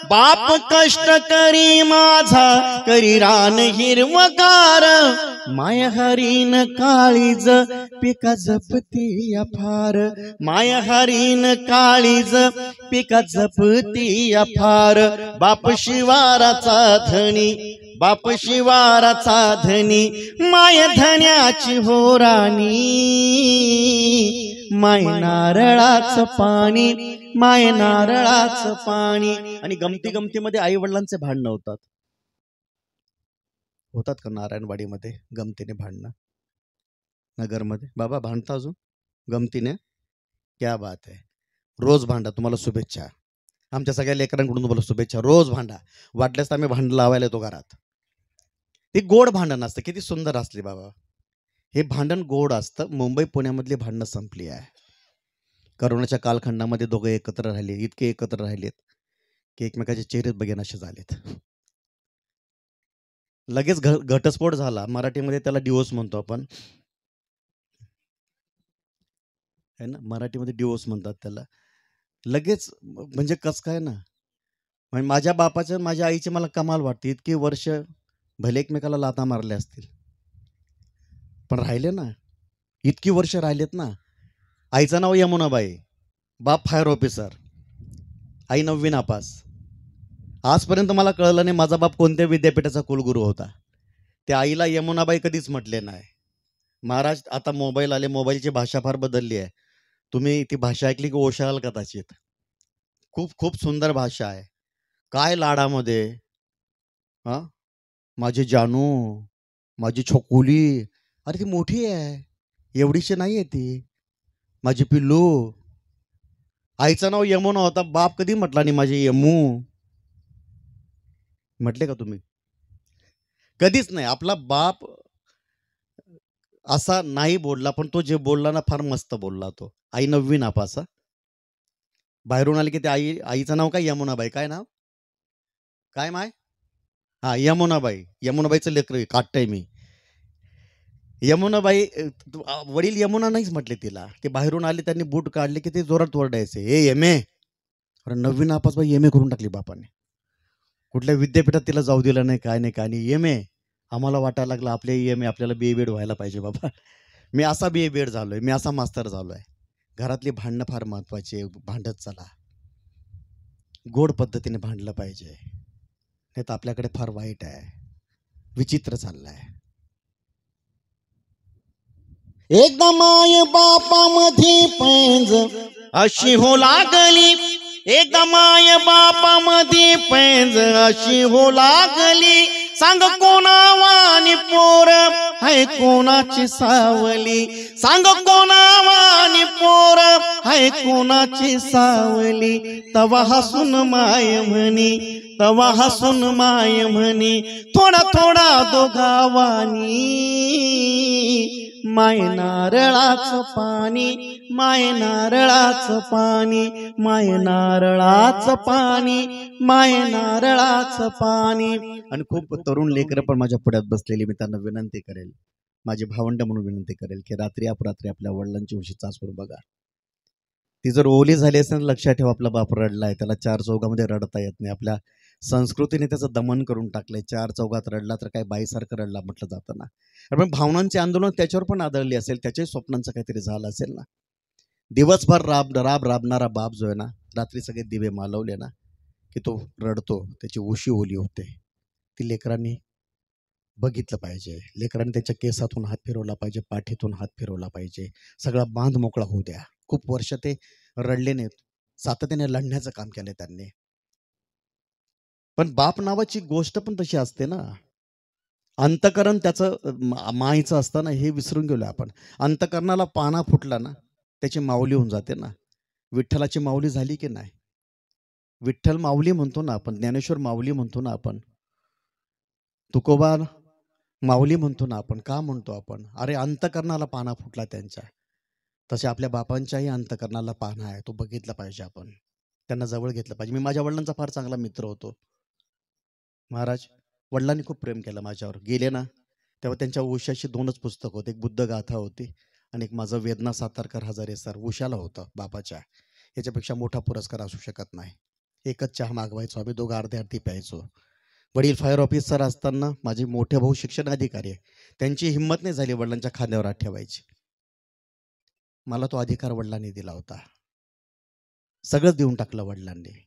बाप कष्ट करी माझा, करी रान हिरवगार. माय हरीन काळीज, पिका जपती अफार. माय हरीन काळीज, पिका जपती अफार. बाप शिवाराचा धनी, बाप शिवाराचा धनी. माय धन्याची होराणी, माय नारळाचं पाणी, माय नारळाचं पाणी. आणि गमती गमतीमध्ये आई वडिलांचे भांडणं होतात का नारायणवाडीमध्ये? गमतीने भांडणं नगरमध्ये बाबा भांडता अजून गमतीने? क्या बात आहे. रोज भांडा, तुम्हाला शुभेच्छा. आमच्या सगळ्या लेकरांकडून तुम्हाला शुभेच्छा. रोज भांडा, वाटल्यास तर आम्ही भांडण लावायला येतो घरात. ते गोड भांडण असतं, किती सुंदर असले बाबा. हे भांडण गोड असतं. मुंबई पुण्यामधली भांडणं संपली आहे. करोनाच्या कालखंडामध्ये दोघं एकत्र राहिले, इतके एकत्र राहिलेत की एकमेकाचे चेहरे बघेनासे झालेत. लगेच घटस्फोट झाला. मराठीमध्ये त्याला डिवोर्स म्हणतो आपण, है ना, मराठीमध्ये डिवोर्स म्हणतात त्याला. लगेच म्हणजे कस काय ना, म्हणजे माझ्या बापाचं माझ्या आईचे मला कमाल वाटते, इतकी वर्ष भले एकमेकाला लाथा मारल्या असतील पण राहिले ना, इतकी वर्ष राहिलेत ना. आईचं नाव यमुनाबाई, बाप फायर ऑफिसर, आई 9वी नापास. आजपर्यंत मला कळलं नाही माझा बाप कोणत्या विद्यापीठाचा कुलगुरू होता. त्या आईला यमुनाबाई कधीच म्हटले नाही. महाराज आता मोबाईल आले, मोबाईलची भाषा फार बदलली आहे. तुम्ही ती भाषा ऐकली की ओशाल कदाचित. खूप खूप सुंदर भाषा आहे. काय लाडामध्ये, हा माझी जानू, माझी छोकुली, अरे ती मोठी आहे, एवढीशी नाही आहे ती, माझी पिल्लू. आईचं नाव यमुना होता, बाप कधी म्हटला नाही माझे यमू. म्हटले का तुम्ही? कधीच नाही. आपला बाप असा नाही बोलला, पण तो जे बोलला ना फार मस्त बोलला. तो आई 9वी नापास. बाहेरून आली की ते आईचं नाव काय? यमुनाबाई. काय नाव? काय माय? हा यमुनाबाई. यमुनाबाईचं लेकर काटतंय मी. यमुनाबाई, वडील यमुना नाहीच म्हटले तिला. ते बाहेरून आले, त्यांनी बूट काढले की ते जोरात ओरडायचे, ए एम ए. अरे 9वी नापास बाई, एम ए करून टाकली बापाने. कुठल्या विद्यापीठात तिला जाऊ दिलं नाही, काय नाही काय नाही, एम ए. आम्हाला वाटायला लागलं आपले एम ए आपल्याला बी ए बीएड व्हायला पाहिजे बाबा. मी असा बी ए बीएड झालोय, मी असा मास्तर झालोय. घरातली भांडणं फार महत्वाची, भांडत चला, गोड पद्धतीने भांडलं पाहिजे. नाही तर आपल्याकडे फार वाईट आहे, विचित्र चाललंय. एकदा माय बापामध्ये पैंज अशी हो लागली, एकदा माय बापामध्ये पैंज अशी हो लागली. सांग कोणावानी पोर हाय कोणाची सावली, सांग कोणावानी पोर हाय कोणाची सावली. तवा हसून माय म्हणी, तवा हसून माय म्हणी, थोडा थोडा दोघावानी. माय नारळाचं पाणी, माय नारळाचं पाणी, माय नारळाचं पाणी, माय नारळाचं पाणी. आणि खूप तरुण लेकरं पण माझ्या पुढ्यात बसलेली, मी त्यांना विनंती करेल, माझी भावंड म्हणून विनंती करेल की रात्री अपरात्री आपल्या वडिलांची उशी चाचून बघा. ती जर ओली झाली असेल लक्षात ठेवा, आपला बाप रडलाय, त्याला चार चौघामध्ये रडता येत नाही. आपल्या संस्कृतीने त्याचं दमन करून टाकलंय. चार चौघात रडला तर काय बाईसारखं रडला म्हटलं जातं ना. पण भावनांचे आंदोलन त्याच्यावर पण आदळली असेल, त्याच्याही स्वप्नांचं काहीतरी झालं असेल ना. दिवसभर राबणारा बाप जो आहे ना, रात्री सगळे दिवे मालवले ना की तो रडतो, त्याची उशी ओली होते. ती लेकरांनी बघितलं पाहिजे. लेकरांनी त्याच्या केसातून हात फिरवला पाहिजे, पाठीतून हात फिरवला पाहिजे, सगळा बांध मोकळा होऊ द्या. खूप वर्ष ते रडले नाहीत, सातत्याने लढण्याचं काम केलं त्यांनी. पण बाप नावाची गोष्ट पण तशी असते ना. अंतकरण त्याचं माईचं असतं ना, हे विसरून गेलो आपण. अंतकरणाला पाना फुटला ना, त्याची माऊली होऊन जाते ना. विठ्ठलाची माऊली झाली की नाही? विठ्ठल माऊली म्हणतो ना आपण, ज्ञानेश्वर माऊली म्हणतो ना आपण, तुकोबा माऊली म्हणतो ना आपण. का म्हणतो आपण? अरे अंतकरणाला पाना फुटला त्यांच्या. तसे आपल्या बापांच्याही अंतकरणाला पाना आहे, तो बघितला पाहिजे आपण, त्यांना जवळ घेतलं पाहिजे. मी माझ्या वडिलांचा फार चांगला मित्र होतो महाराज. वडिलांनी खूप प्रेम केलं माझ्यावर. गेले ना तेव्हा त्यांच्या उशाशी 2च पुस्तक होते, एक बुद्ध गाथा होती आणि एक माझं वेदना सातारकर हजारे सर उशाला होतं बापाच्या. याच्यापेक्षा मोठा पुरस्कार असू शकत नाही. एकच चहा मागवायचो आम्ही, दोघं अर्धे अर्धी प्यायचो. वडील फायर ऑफिसर असताना माझे मोठे भाऊ शिक्षण अधिकारी आहे, त्यांची हिंमत नाही झाली वडिलांच्या खांद्यावर हात ठेवायची. मला तो अधिकार वडिलांनी दिला होता. सगळं देऊन टाकलं वडिलांनी.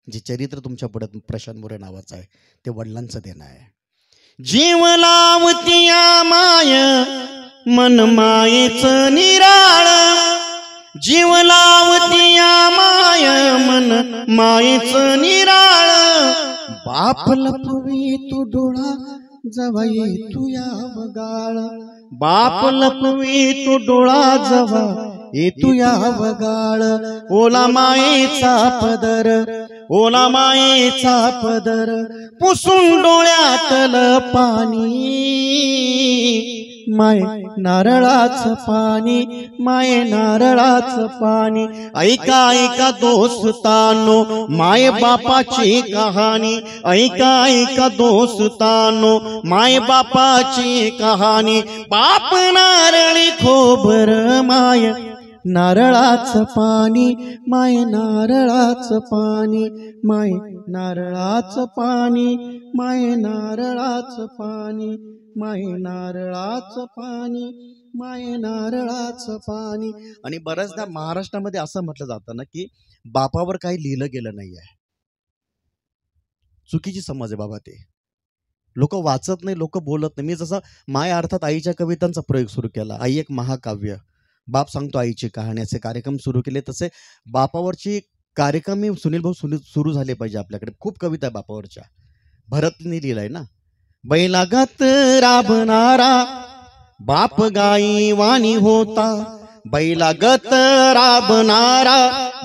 जे चरित्र तुमच्या पुढे प्रशांत मोरे नावाचं आहे ते वडिलांचं देणं आहे. जीव लावतिया माय मन मायेचं निराळ, जीव लावतिया माय मन मायेचं निराळ. बाप लपवी तू डोळा जवा येतू या वगाळ, बाप लपवी तू डोळा जवा येतू या वगाळ. ओला मायेचा पदर, ओला मायेचा पदर पुसून डोळ्यातल पाणी. माय नारळाचं पाणी, माय नारळाचं पाणी. ऐका ऐका दोस्तानो माय बापाची कहाणी, ऐका ऐका दोस्तानो माय बापाची कहाणी. बाप नारळी खोबर माय नारळाचं पाणी माय नारळाचं पाणी माय नारळाचं पाणी माय नारळाचं पाणी माय नारळाचं पाणी माय नारळाचं पाणी. आणि बऱ्याचदा महाराष्ट्रामध्ये असं म्हटलं जातं ना की बापावर काही लिहिलं गेलं नाही आहे. चुकीची समज आहे बाबा. ते लोक वाचत नाही, लोक बोलत नाही. मी जसं माय अर्थात आईच्या कवितांचा प्रयोग सुरू केला, आई एक महाकाव्य, बाप सांगतो आईची कहाणी, असे कार्यक्रम सुरू केले. तसे बापावरची कार्यक्रम सुनील भाऊ सुरू झाले पाहिजे आपल्याकडे. खूप कविता आहे बापावरच्या. भरतने लिहिलाय ना, बैलागत राबणारा बाप गाई वाणी होता, बैलागत राबणारा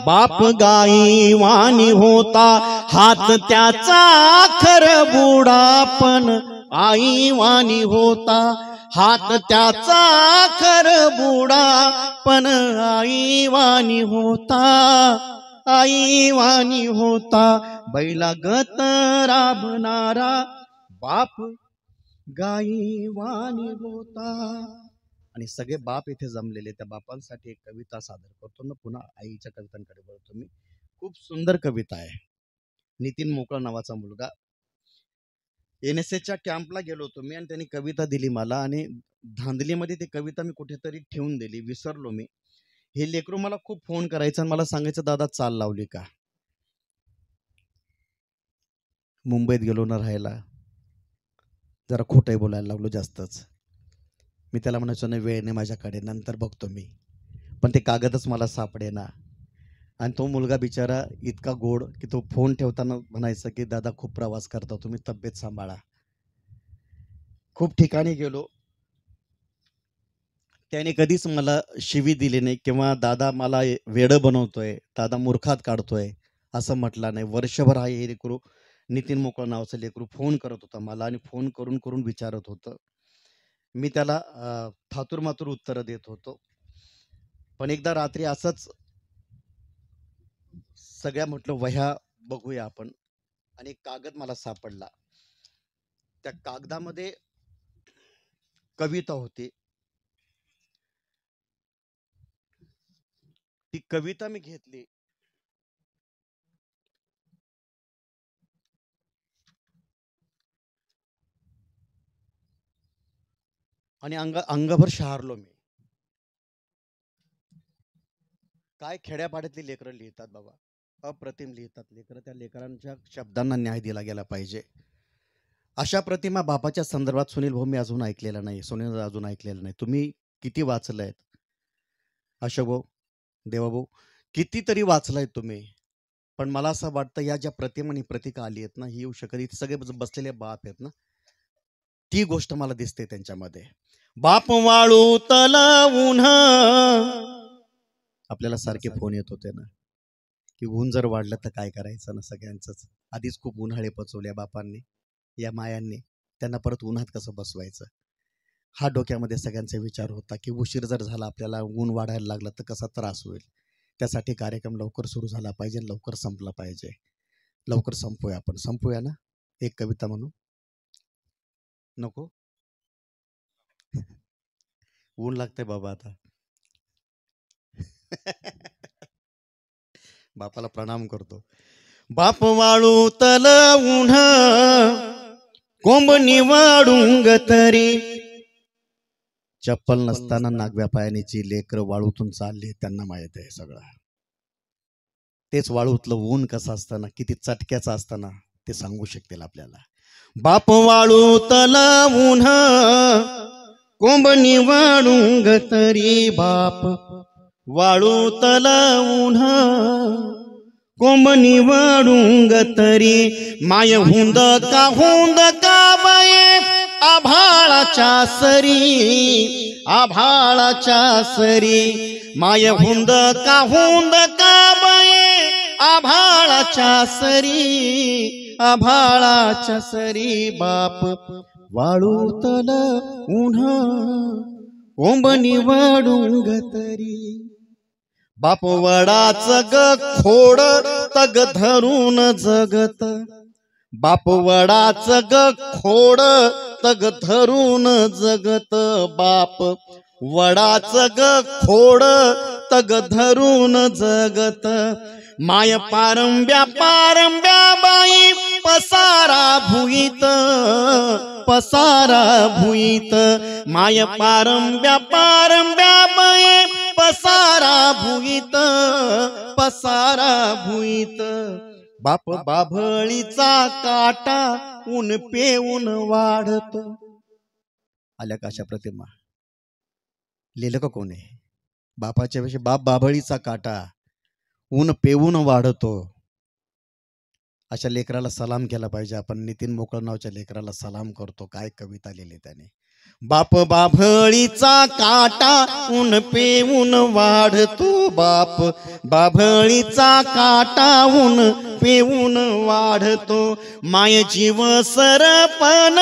बाप गाई वाणी होता, हात त्याचा खर बुडापण आई वाणी होता, हात त्याचा खर बुडापण आई वाणी होता, आई वाणी होता, बैलागत राबणारा बाप गाई वाणी होता. आणि सगळे बाप इथे जमलेले, त्या बापांसाठी एक कविता सादर करतो ना. पुन्हा आईच्या कवितांकडे बोलतो मी. खूप सुंदर कविता आहे. नितीन मोकळ नावाचा मुलगा, NSSच्या कॅम्पला गेलो होतो मी आणि त्यांनी कविता दिली मला, आणि धांदलीमध्ये ती कविता मी कुठेतरी ठेवून दिली, विसरलो मी. हे लेकरू मला खूप फोन करायचं आणि मला सांगायचं, दादा चाल लावली का? मुंबईत गेलो ना राहायला, जरा खोटंही बोलायला लागलो जास्तच. मी त्याला म्हणायचो नाही, वेळ नाही माझ्याकडे, नंतर बघतो मी. पण ते कागदच मला सापडे ना. आणि तो मुलगा बिचारा इतका गोड की तो फोन ठेवताना म्हणायचा की दादा खूप प्रवास करता तुम्ही, तब्येत सांभाळा. खूप ठिकाणी गेलो, त्याने कधीच मला शिवी दिली नाही किंवा दादा मला वेडं बनवतोय, दादा मूर्खात काढतोय असं म्हटलं नाही. वर्षभर हा हे लेकरू, नितीन मोकळ नावाचं लेकरू, फोन करत होता मला आणि फोन करून करून विचारत होतं. मी त्याला थातूर मातूर उत्तर देत होतो. पण एकदा रात्री असंच सगळ्या म्हटलं वह्या बघूया आपण, आणि एक कागद मला सापडला. त्या कागदामध्ये कविता होती. ती कविता मी घेतली आणि अंगभर शहारलो मी. काय खेड्यापाड्यातली लेकरं लिहितात बाबा, अप्रतिम लिहितात लेकरं. त्या लेकरांच्या शब्दांना न्याय दिला गेला पाहिजे. अशा प्रतिमा बापाच्या संदर्भात सुनील भाऊ मी अजून ऐकलेला नाही, सुनील अजून ऐकलेलं नाही. तुम्ही किती वाचलंय अशोक भाऊ, देवा भाऊ, कितीतरी वाचलंय तुम्ही. पण मला असं वाटतं या ज्या प्रतिमा आणि प्रतिका आली आहेत ना, ही येऊ शकत. इथे सगळे बसलेले बाप आहेत ना, ती गोष्ट मला दिसते त्यांच्यामध्ये. बाप वाळू तला उन्हा, आपल्याला सारखे फोन येत होते ना की ऊन जर वाढलं तर काय करायचं ना. सगळ्यांचंच आधीच खूप उन्हाळे पचवल्या बापांनी, या मायांनी, त्यांना परत उन्हात कसं बसवायचं हा डोक्यामध्ये सगळ्यांचा विचार होता. की उशीर जर झाला, आपल्याला ऊन वाढायला लागला तर कसा त्रास होईल. त्यासाठी कार्यक्रम लवकर सुरू झाला पाहिजे, लवकर संपला पाहिजे. लवकर संपूया आपण, संपूया ना एक कविता म्हणून. नको, ऊन लागतंय बाबा आता. बापाला प्रणाम करतो. बाप वाळू तल उन्ह, कोंब निवाडूंग तरी, चप्पल नसताना नागव्या पायानीची लेकर वाळूतून चालली, त्यांना माहित आहे सगळं. तेच वाळूतलं ऊन कसं असताना, किती चटक्याचं असताना ते सांगू शकतील आपल्याला. बाप वाळू तल उन्ह, कोंब निवाडूंग तरी, बाप वाळू तल उन्ह, कोंब निवाडूंग तरी, माय हुंद का बाये आभाळाच्या सरी, आभाळाच्या सरी, माय हुंद का बाये आभाळाच्या सरी, आभाळाच्या सरी, बाप वाळू तल उन्ह, कोंब निवाडूंग तरी. बाप वडाचं ग खोड तग धरून जगत, बाप वडाचं ग खोड तग धरून जगत, बाप वडाचं ग खोड तग धरून जगत माय पारंब्या पारंब्या बाई पसारा भुईत पसारा भुईत माय पारंब्या पारंब्या बाई पसारा भुईत पसारा भुईत बाप बाभळीचा काटा ऊन पेऊन वाढतो. आल्या का अशा प्रतिमा? लिहिलं का कोणी? बापाच्या पेक्षा बाप बाभळीचा काटा ऊन पेऊन वाढतो. अशा लेकराला सलाम केला पाहिजे आपण. नितीन मोकळ नावच्या लेकराला सलाम करतो. काय कविता लिहिली त्याने. बाप बाभळीचा काटा ऊन पेऊन वाढतो. बाप बाभळीचा काटा ऊन पेऊन वाढतो. माय जीव सरपण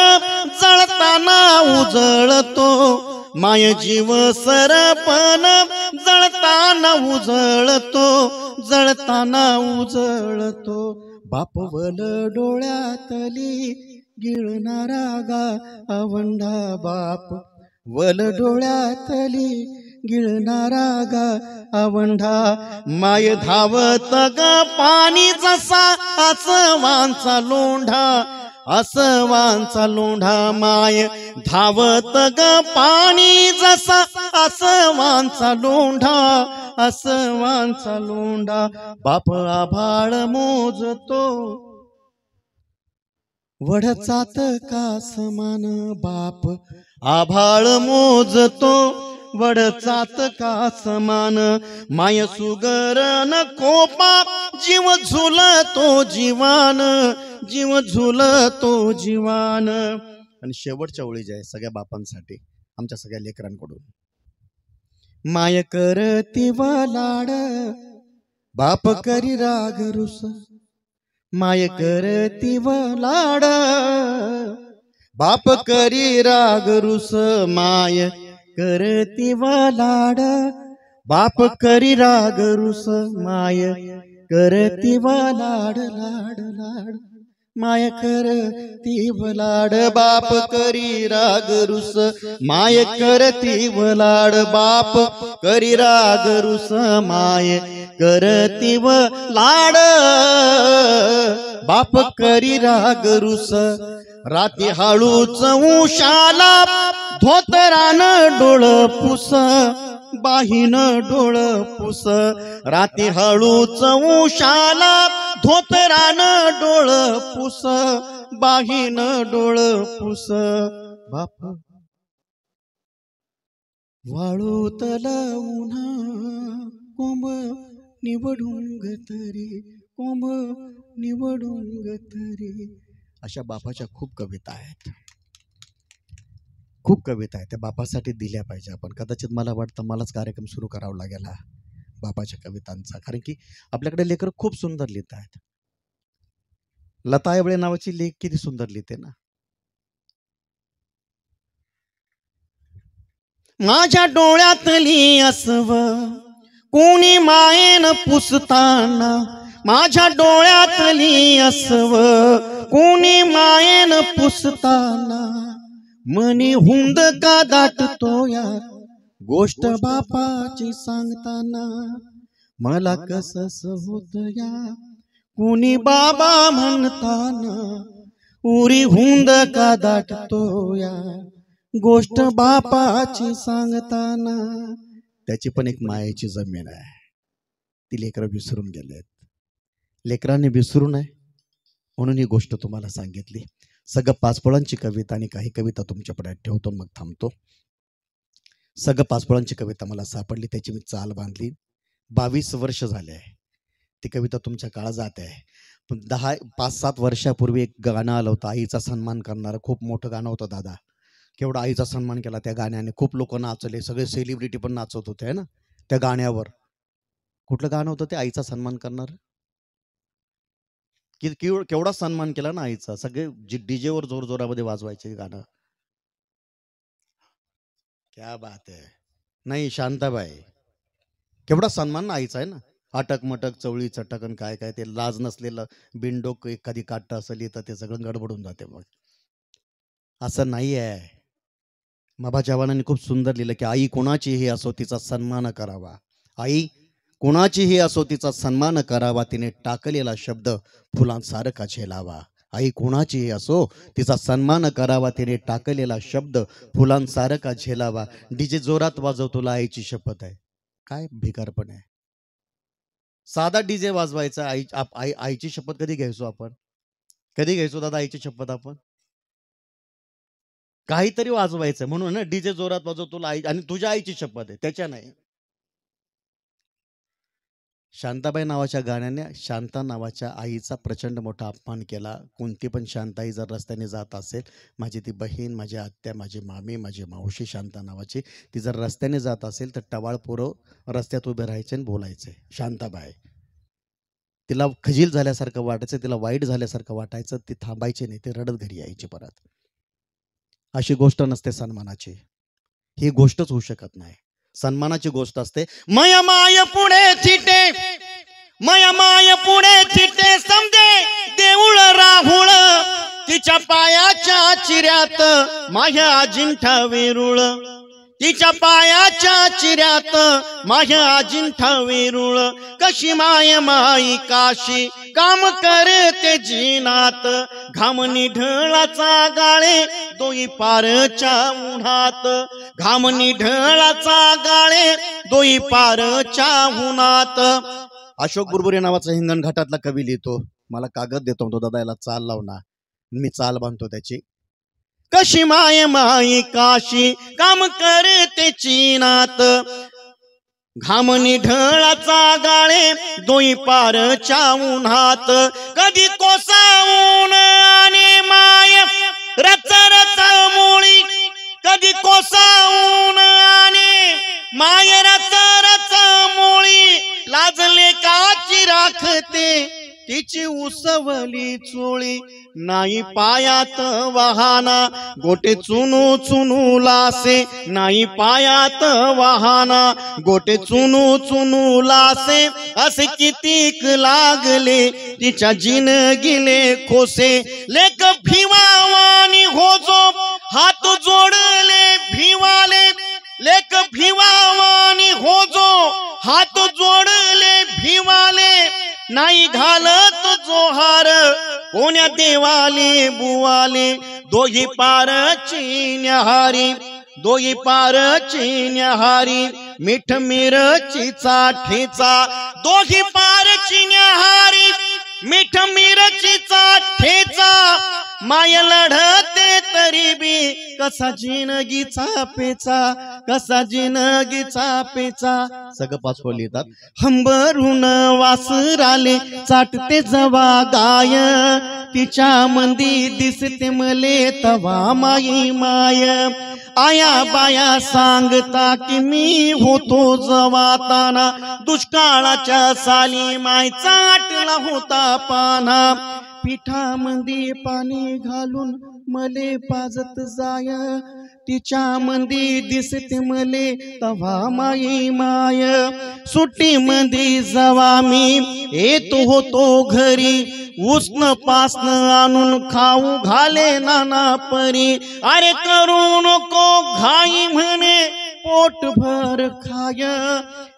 जळताना उजळतो. माय जीव सरपण जळताना उजळतो. जळताना उजळतो. बाप वल डोळ्यातली गिळणारा गावंढा. बाप वल डोळ्यातली गिळणारा गावंढा. माय धावत ग पाणी जसा आसवांचा लोंढा. आसवांचा लोंढा. माय धावत ग पाणी जसा आसवांचा लोंढा. आसवांचा लोंढा. बाप आभाळ मोजतो वडचात का समान. बाप आभाळ मोजतो वडचात का समान. माय सुगरण कोपा जीव झुलतो जीवान. जीव झुलतो जीवान. आणि शेवटच्या ओळी जे आहे सगळ्या बापांसाठी आमच्या सगळ्या लेकरांकडून. माय करती लाड बाप करी राग रुस. माय करती लाड बाप करी राग रुस. माय करती लाड बाप करी राग रुस. माय करती लाड लाड लाड. माय करती लाड बाप करी राग रुस. माय करती लाड बाप करी राग रुस. माय करती लाड बाप करी राग रुस. राती हळूच उशाला धोतरान डोळ पुस. बाहीन डोळ पुस. राती हळूच उशाला धोतरान डोळ पुस. बाहीन डोळ पुस. बाप वाळूत लावून कोंब निवडून तरी. कोंब निवडून तरी. अशा बापाच्या खूप कविता आहेत. खूप कविता आहेत. त्या बापासाठी दिल्या पाहिजे आपण. कदाचित मला वाटतं मलाच कार्यक्रम सुरू करावा लागेल बापाच्या कवितांचा. कारण की आपल्याकडे लेकर खूप सुंदर लिहित आहेत. लता एवळे नावाची लेख किती सुंदर लिहिते ना. माझ्या डोळ्यातली असव कोणी मायेन पुसताना. माझ्या डोळ्यातली असव कोणी मायेन पुसताना. मनी हुंद का दाटतो या गोष्ट बापाची सांगताना. मला कसस होत या कुणी बाबा म्हणताना. उरी हुंद का दाटतो या गोष्ट बापाची सांगताना. त्याची पण एक मायेची जमीन आहे. ती लेकरं विसरून गेलेत. लेकरांनी विसरू नये म्हणून ही गोष्ट तुम्हाला सांगितली. सगळं पाचपोळांची कविता आणि काही कविता तुमच्याकडे ठेवतो मग थांबतो. सगळं पाचपोळांची कविता मला सापडली. त्याची मी चाल बांधली. 22 वर्ष झाले आहे. ती कविता तुमच्या काळात जाते आहे. पण 5-7 वर्षापूर्वी एक गाणं आलं होतं आईचा सन्मान करणारं. खूप मोठं गाणं होतं दादा. केवढा आईचा सन्मान केला त्या गाण्याने. खूप लोक नाचले. सगळे सेलिब्रिटी पण नाचत होते ना त्या गाण्यावर. कुठलं गाणं होतं ते आईचा सन्मान करणार? केवढा सन्मान केला ना आईचा. सगळे डीजेवर जोर जोरामध्ये वाजवायचे गाणं. क्या बात आहे. नाही शांताबाई, केवढा सन्मान आईचा आहे ना. अटक मटक चवळी चटकन काय काय ते लाज नसलेलं बिनडोक एखादी काट असली तर ते सगळं गडबडून जाते. मग असं नाही आहे. बाबा जवानांनी खूप सुंदर लिहिलं की आई कोणाचीही असो तिचा सन्मान करावा. आई कोणाचीही असो तिचा सन्मान करावा, तिने टाकलेला शब्द फुलांसारखा झेलावा. आई कोणाचीही असो तिचा सन्मान करावा, तिने टाकलेला शब्द फुलांसारखा झेलावा. डीजे जोरात वाजव, तुला आईची शपथ आहे. काय भिकारपण आहे. साधा डीजे वाजवायचा. आईची शपथ कधी घ्यायचो आपण? कधी घ्यायचो दादा आईची शपथ आपण? काहीतरी वाजवायचं म्हणून ना डीजे जोरात वाजव, तुला आई, आणि तुझ्या आईची शपथ आहे, त्याच्या नाही. शांताबाई नावाच्या गाण्याने शांता नावाच्या आईचा प्रचंड मोठा अपमान केला. कोणती पण शांताई जर रस्त्याने जात असेल, माझी ती बहीण, माझी आत्या, माझी मामी, माझी मावशी शांता नावाची, ती जर रस्त्याने जात असेल तर टवाळ पोरं रस्त्यात उभे राहायचे आणि बोलायचे शांताबाई. तिला खजील झाल्यासारखं वाटायचं, तिला वाईट झाल्यासारखं वाटायचं, ती थांबायची नाही, ती रडत घरी यायची परत. अशी गोष्ट नसते सन्मानाची, ही गोष्टच होऊ शकत नाही. सन्मानाची गोष्ट असते. मया माय पुढे थिटे, मया माय पुढे थिटे, समजे देऊळ राहुळ, तिच्या पायाच्या चिऱ्यात माझ्या अजिंठा वेरूळ, तिच्या पायाच्या चिऱ्यात माझ्या अजिंठा वेरूळ. कशी माय माई काशी काम करते जीनात, घाम निढळाचा गाळे दोई पारच्या उन्हात, घाम निढळाचा गाळे दोई पारच्या उन्हात. अशोक बुरबुरे नावाचा हिंगण घाटातला कवी लिहितो. मला कागद देतो, तो दादा याला चाल लाव ना, मी चाल बांधतो त्याची. कशी माय माई काशी काम करते चीनात, घाम निढळाचा गाळे दोई पारच्या उन्हात. कधी कोसावून आणि माय रच रच मुळी, कधी कोसावून आणि माय रच रच मुळी, लाजले काची राखते तिची उसवली चोळी. नाही पायात वाहना गोटे चुनू चुनू लासे, नाही पायात वाहना गोटे चुनू चुनू लासे. असे कितीक लागले तिच्या जिनगीले खोसे, लेक भिवावानी होजो हात जोडले भिवाले, लेक भिवावानी होजो हात जोडले भिवाले. नाही घालत जोहार कोण्या देवाले बुवाले, दोही पारची न्याहारी, दोही पारची न्याहारी. मिठ मिरचीचा ठेचा दोही पारची न्याहारी, मिठ मिरचीचा ठेचा. माय लढते तरी बी कसा जिनगीचा पेचा, कसा जिनगीचा पेचा. सगळं पाचवं लिहितात. हंबरून वासराले चाटते जवा गाय, तिच्या मंदी दिसते मले तवा माई माय. आया बाया सांगता की मी होतो जवाताना, दुष्काळाच्या साली माय चाटला होता पाना. पिठामंदी पाणी घालून मले पाजत जाय, तिच्या मंदी दिसते मले तवा माई माय. सुट्टी मंदी जवा मी येतो होतो घरी, उष्ण पासन आणून खाऊ घाले नाना परी. अरे करू नको घाई म्हणे पोटभर खाय,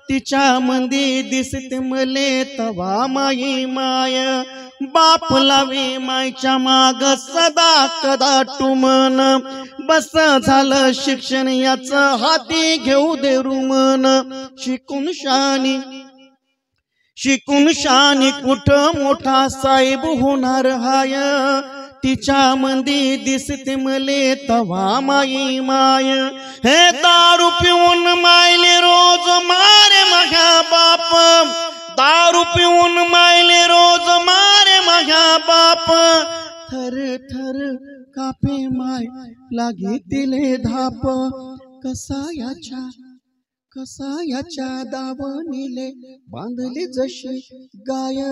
तिच्या मंदी दिसते मले तवा माई माय. बाप लावे मायच्या माग सदा कदा टुमन, बस झालं शिक्षण याच हाती घेऊ दे रुमन. शिकून शानी, शिकून शानी कुठ मोठा साहेब होणार हाय, तिच्या मंदी दिसते मले तवा माई माय. हे दारू पिऊन मायले रोज मारे माझ्या बाप, दारू पिऊन मायले रोज मारे माझ्या बाप. थर थर कापे माय लागे तिले धाप, कसा याच्या दावणीले बांधली जशी गाय,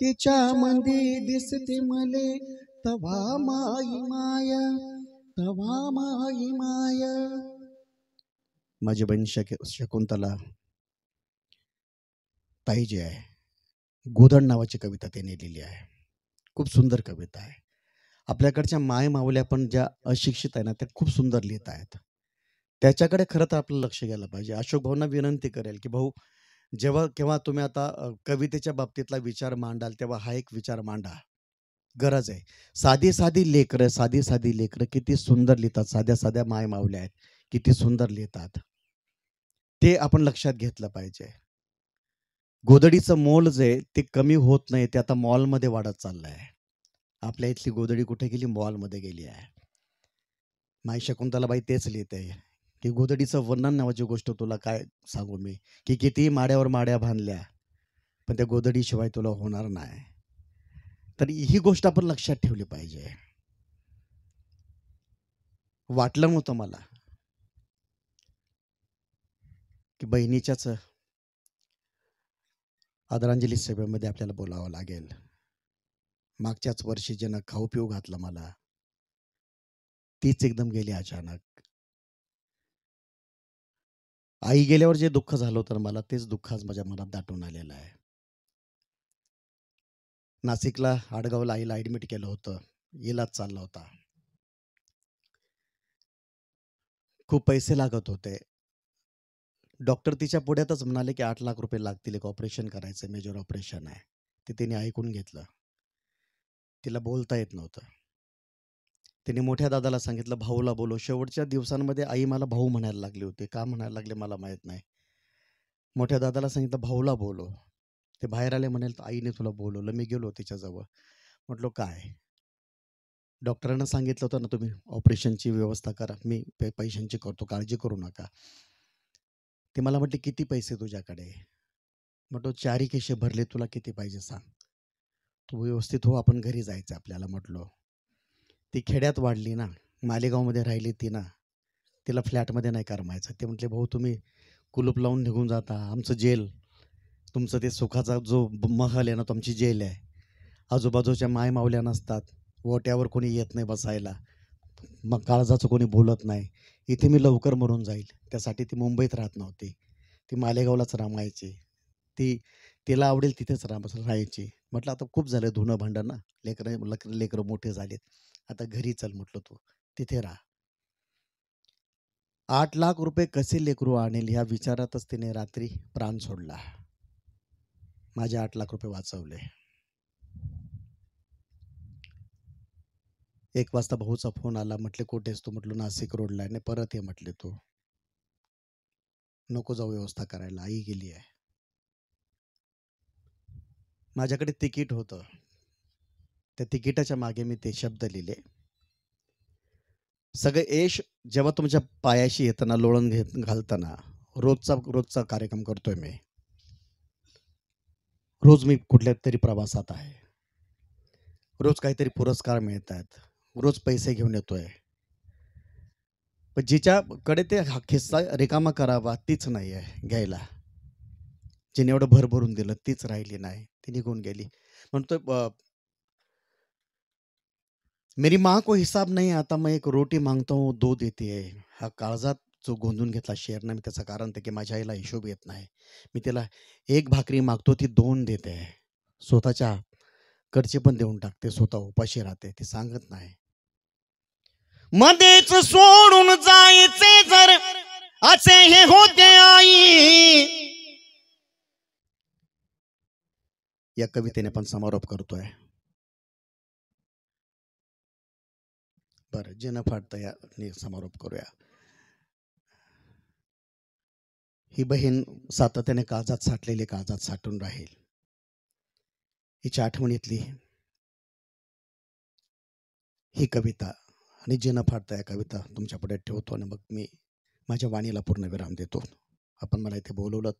तिच्या मंदी दिसते मले तवा माई माय, तवा माई माय. माझी बहीण शकुंतला ताई जी आहे, गोधड नावाची कविता त्यांनी लिहिली आहे. खूप सुंदर कविता आहे. आपल्याकडच्या माय माऊल्या पण ज्या अशिक्षित आहे ना, त्या खूप सुंदर लिहित आहेत. त्याच्याकडे खरं तर आपलं लक्ष घ्यायला पाहिजे. अशोक भाऊंना विनंती करेल की भाऊ, जेव्हा केव्हा तुम्ही आता कवितेच्या बाबतीतला विचार मांडाल तेव्हा हा एक विचार मांडा. गरज आहे. साधी साधी लेकरं, साधी साधी लेकरं किती सुंदर लिहितात. साध्या साध्या माय माऊल्या आहेत, किती सुंदर लिहितात. ते आपण लक्षात घेतलं पाहिजे. गोधडीचं मोल जे ते कमी होत नाही, ते आता मॉलमध्ये वाढत चाललंय. आपल्या इथली गोधडी कुठे गेली? मॉलमध्ये गेली आहे. माई शकुंतलाबाई तेच लिहिते की गोधडीचं वर्णन नावाची गोष्ट तुला काय सांगू मी, की किती माड्यावर माड्या बांधल्या पण त्या गोधडीशिवाय तुला होणार नाही. तर ही गोष्ट आपण लक्षात ठेवली पाहिजे. वाटलं नव्हतं मला की बहिणीच्याच आदरांजली सभेमध्ये आपल्याला बोलावं लागेल. मागच्याच वर्षी ज्यानं खाऊ पिऊ घातलं मला, तीच एकदम गेली अचानक. आई गेल्यावर जे दुःख झालं होतं मला, तेच दुःख आज माझ्या मनात दाटून आलेलं आहे. नाशिकला आडगावला आईला ऍडमिट केलं होतं. इलाज चालला होता. खूप पैसे लागत होते. डॉक्टर तिच्या पुढ्यातच म्हणाले की 8 लाख रुपये लागतील, एक ऑपरेशन करायचं, मेजर ऑपरेशन आहे. ते तिने ऐकून घेतलं. तिला बोलता येत नव्हतं. तिने मोठ्या दादाला सांगितलं भाऊला बोलव. शेवटच्या दिवसांमध्ये आई मला भाऊ म्हणायला लागली होती. का म्हणायला लागले मला माहित नाही. मोठ्या दादाला सांगितलं भाऊला बोलव. ते बाहेर आले, म्हणाल आईने तुला बोलवलं. मी गेलो तिच्याजवळ. म्हटलो काय? डॉक्टरांना सांगितलं होतं ना तुम्ही ऑपरेशनची व्यवस्था करा, मी पैशांची करतो, काळजी करू नका. ते मला म्हटले किती पैसे तुझ्याकडे? म्हटलो 4 खिसे भरले, तुला किती पाहिजे सांग. तू व्यवस्थित हो, आपण घरी जायचं आपल्याला. म्हटलो ती खेड्यात वाढली ना, मालेगावमध्ये राहिली ती ना, तिला फ्लॅटमध्ये नाही करमायचं. ते म्हटले भाऊ तुम्ही कुलूप लावून निघून जाता, आमचं जेल, तुमचं ते सुखाचा जो महल आहे ना, तो आमची जेल आहे. आजूबाजूच्या माय मावल्या नसतात, ओट्यावर कोणी येत नाही बसायला, मग काळजाचं कोणी बोलत नाही. इथे मी लवकर मरून जाईल त्यासाठी ती मुंबईत राहत नव्हती, ती मालेगावलाच रामायची. तिला आवडेल तिथेच राहायची. म्हटलं आता खूप झालं धुणं भांडण ना, लेकरं मोठे झालेत, आता घरी चल. म्हटलं तू तिथे राहा. 8 लाख रुपये कसे लेकरू आणेल ह्या विचारातच तिने रात्री प्राण सोडला. माझे 8 लाख रुपये वाचवले. 1 वाजता भाऊचा फोन आला. म्हटले कुठेस तू? म्हटलं नाशिक रोडला आहे. परत ये म्हटले. तू नको जाऊ व्यवस्था करायला, आई गेली आहे. माझ्याकडे तिकीट होतं. त्या तिकिटाच्या मागे मी ते शब्द लिहिले. सगळे यश जेव्हा तुमच्या पायाशी येताना, लोळण घालताना, रोजचा कार्यक्रम करतोय मी. रोज मी कुठल्या तरी प्रवासात आहे, रोज काहीतरी पुरस्कार मिळत आहेत, रोज पैसे घेऊन येतोय. पण जिच्याकडे ते खिस्सा रिकामा करावा तीच नाही आहे घ्यायला. जिने एवढं भरभरून दिलं तीच राहिली नाही, ती निघून गेली. म्हणतोय मेरी माँ को हिसाब नहीं आता, मैं एक रोटी मागता हूँ 2 देती है. हा काळजात जो गोंधून घेतला शेर ना मी, त्याचं कारण ते की माझ्या आईला हिशोब येत नाही. मी तिला 1 भाकरी मागतो, ती 2 देते. स्वतःच्या कडचे पण देऊन टाकते, स्वतः उपाशी राहते, ती सांगत नाही. मध्येच सोडून जायचे जर असे हे होते आई. या कवितेने पण समारोप करतोय. बरं, जे न फाटतं या समारोप करूया. ही बहीण सातत्याने काळजात साठलेली, काळजात साठून राहील. हिच्या आठवणीतली ही कविता आणि जे न फाटतं या कविता तुमच्या पुढे ठेवतो आणि मग मी माझ्या वाणीला पूर्ण विराम देतो. आपण मला इथे बोलवलं,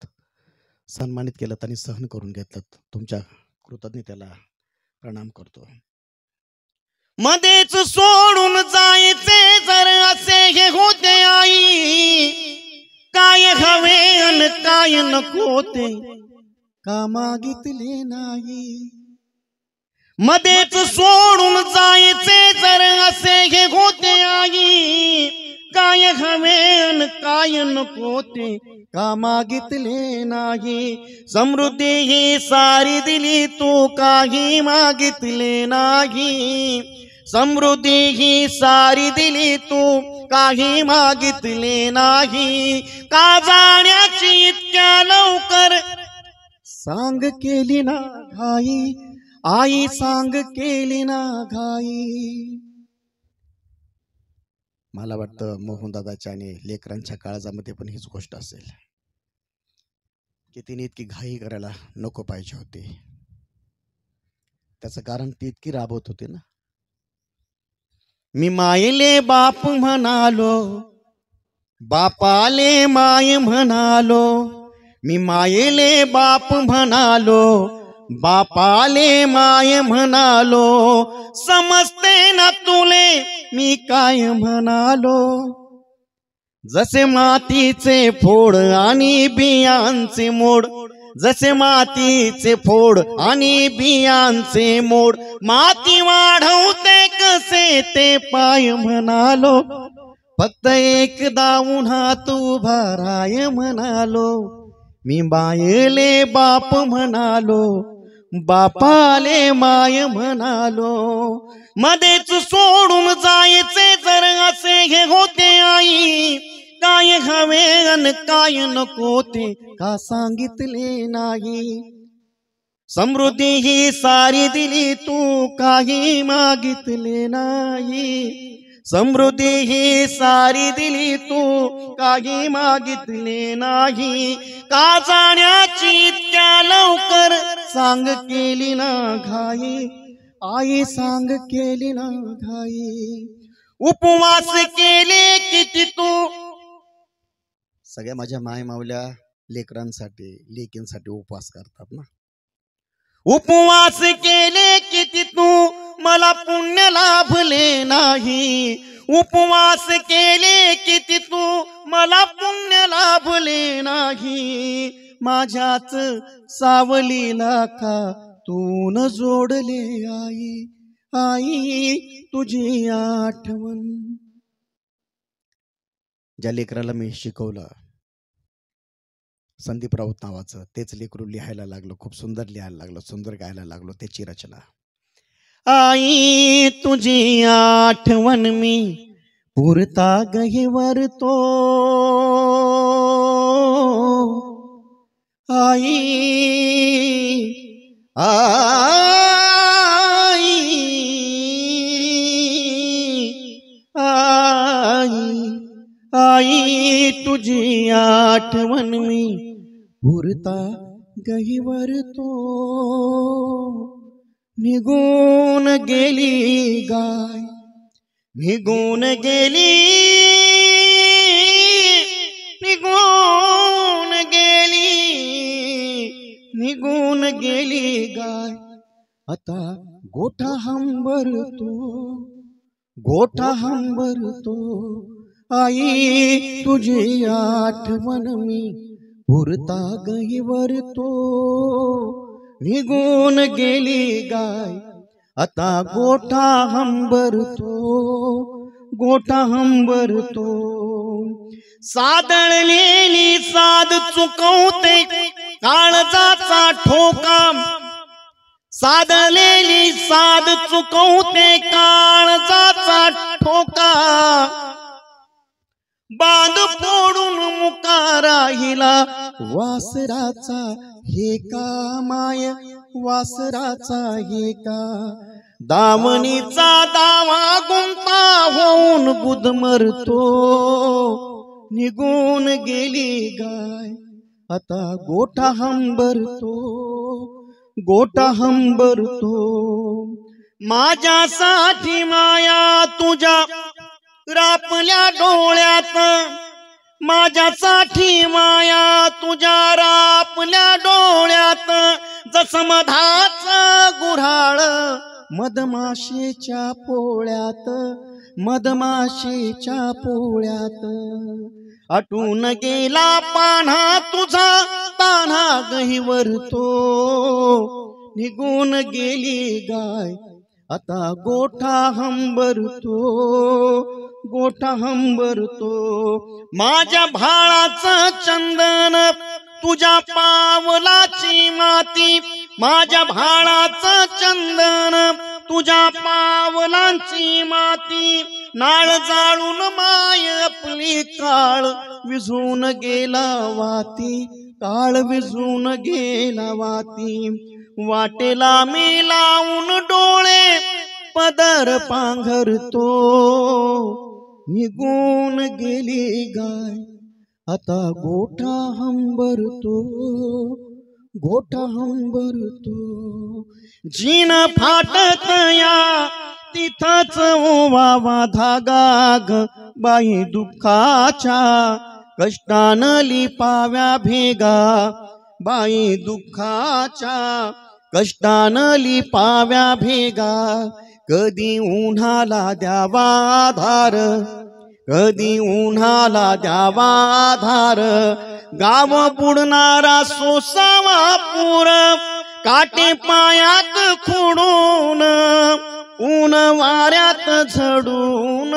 सन्मानित केलं आणि सहन करून घेतलं, तुमच्या कृतज्ञतेला प्रणाम करतो. मध्येच सोडून जायचे जर असे हे होते आई, काय हवे अन काय नको ते का मागितले नाही. मध्येच सोडून जायचे जर असे हे होते आई, काय हवे अन काय नको ते का मागितले नाही. समृद्धी ही सारी दिली तू काही मागितले नाही. समृद्धी ही सारी दिली तू काही मागितले नाही का जाण्याची इतक्या लवकर सांग केली ना घाई आई सांग केली ना घाई। मला वाटतं मोहनदादाच्या आणि लेकरांच्या काळजामध्ये पण हीच गोष्ट असेल की तिने इतकी घाई करायला नको पाहिजे होती। त्याचं कारण ती इतकी राबवत होती ना। मी मायले बाप म्हणालो बापाले माय म्हणालो मी मायले बाप म्हणालो बापाले माय म्हणालो समजते ना तुले मी काय म्हणालो। जसे मातीचे फोड आणि बियांचे मोड जसे मातीचे फोड आणि बियांचे मोड माती वाढवते कसे ते पाय म्हणालो फक्त एकदा उन्हात उभा राय म्हणालो मी मायले बाप म्हणालो बापाले माय म्हणालो। मध्येच सोडून जायचे जर असे हे होते आई काय हवे अन काय नको ते का सांगितले नाही। समृद्धी ही सारी दिली तू काही मागितले नाही समृद्धी ही सारी दिली तू काही मागितले नाही का जाण्याची इतक्या लवकर सांग केली ना घाई आई सांग केली ना घाई। उपवास केले किती तू सगळ्या माझ्या माय मावल्या लेकरांसाठी लेकींसाठी उपवास करतात ना। उपवास केले किती तू मला पुण्य लाभले नाही उपवास केले किती तू मला पुण्य लाभले नाही माझ्याच सावलीला का तू न जोडले आई आई तुझी आठवण। ज्या लेकराला मी शिकवलं संदीप राऊत नावाचं तेच लेकरू लिहायला लागलो खूप सुंदर लिहायला लागलो सुंदर गायला लागलो त्याची रचना। आई तुझी आठवण मी पुरता गहिवरतो आई आई आई आई तुझी आठवण मी पुरता गहिवरतो निघून गेली गाय निघून गेली निघून गेली निघून गेली गाय आता गोठा हंबरतो आई तुझी आठवण मी पुरता गहिवरतो निघून गेली गाय आता गोठा हंबरतो सादळलेली साद चुकवते काळजाचा ठोका सादळलेली साद चुकवते काळजाचा ठोका बांध फोडून मुका राहिला वासराचा हे का माय वासराचा हे का दामणीचा दावा गुंता होऊन बुध मरतो निघून गेली गाय आता गोठा हंबरतो माझ्यासाठी माया तुझ्या रापल्या डोळ्यात माझ्यासाठी माया तुझ्या रापल्या डोळ्यात जसं मधाचं गुऱ्हाळ मधमाशीच्या पोळ्यात आटून गेला पान्हा तुझा तान्हा गहिवरतो निघून गेली गाय आता गोठा हंबरतो माझ्या भाळाचं चंदन तुझ्या पावलाची माती माझ्या भाळाचं चंदन तुझ्या पावलांची माती नाळ जाळून माय आपली काळ विझून गेला वाती, काळ विझून गेला वाती. वाटेला मी लावून डोळे पदर पांघरतो, निघून गेली गाय आता गोठा हंबरतो, गोठा हंबरतो. जीन फाटत या तिथंच ओवावा धागा ग बाई दुःखाच्या, कष्टान लिपाव्या भेगा बाई दुःखाच्या, कष्टान लिपाव्या भेगा. कधी उन्हाला द्यावा धार, कधी उन्हाला द्यावा धार. गाव बुडणारा सोसावा पूर, काटे पायात खुडून ऊन वाऱ्यात झडून.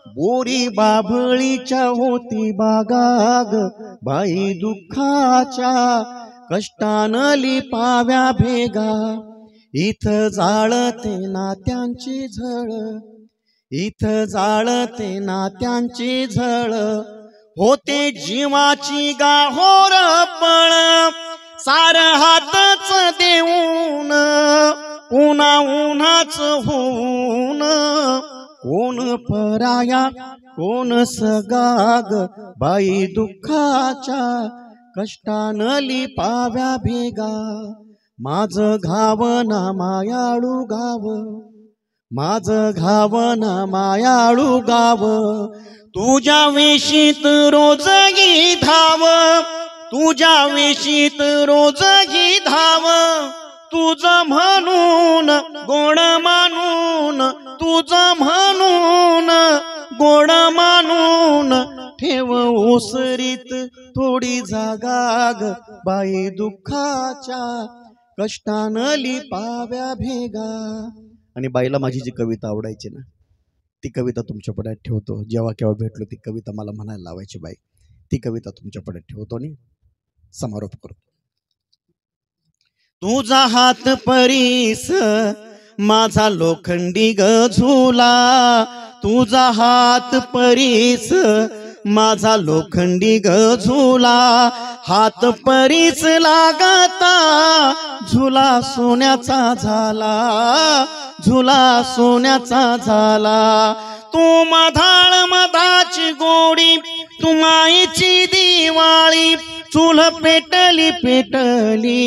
बोरी बाभळीच्या होती बागाग बाई दुःखाच्या, कष्टान लिपाव्या भेगा. इथं जाळते नात्यांची झळ, इथं जाळते नात्यांची झळ. होते जीवाची गाहोर पळ, सार हातच देऊन पुन्हा उन्हाच होऊन. कोण पराया कोण सगाग बाई दुःखाच्या, कष्टान लिपाव्या भेगा. माझं घावना मायाळू गाव, माझं घावना मायाळू गाव. तुझ्या वेशीत रोजगी धाव, तुझ्या वेशीत रोजगी धाव. तुझं म्हणून गोड मानून, तुझं म्हणून गोड मानून. ठेव ओसरीत थोडी जागा ग बाई दुःखाच्या, कष्टान लिपाव्या भेगा. आणि बाईला माझी जी कविता आवडायची ना, ती कविता तुमच्या पुढे ठेवतो. जेव्हा केव्हा भेटलो ती कविता मला म्हणायला लावायची बाई. ती कविता तुमच्या पुढे ठेवतो आणि समारोप करतो. तुझा हात परीस माझा लोखंडी गझुला, तुझा हात परीस माझा लोखंडी गझुला. हात परीस लागता झुला सोन्याचा झाला, झुला सोन्याचा झाला. तू मधाळ मधाची गोडी, तू माईची दिवाळी. चूल पेटली पेटली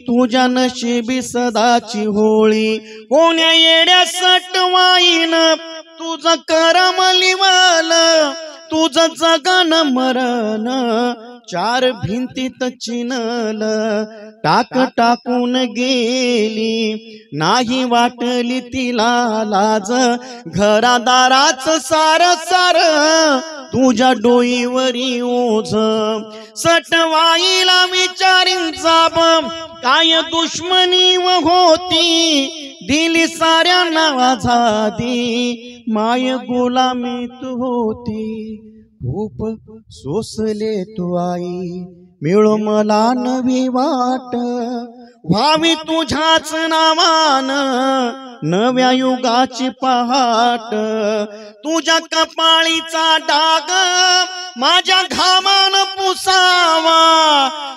तुझ्या नशिबी सदाची होळी. कोण्या येड्या सटवाईन तुझं करम लिवाल, तुझं जगन मरण चार भिंतीत चिनल. टाक टाकून गेली नाही वाटली तिला लाज, घरादाराच सार सार तुझ्या डोईवरी ओझ. सटवाईला विचारीन जाब काय दुश्मनी व होती, दिली साऱ्यांना आझादी माय गुलामीत होती. खूप सोसले तू आई मिळो मला नवी वाट, व्हावी तुझ्याच नावान नव्या युगाची पहाट. तुझ्या कपाळीचा डाग माझ्या घामान पुसावा,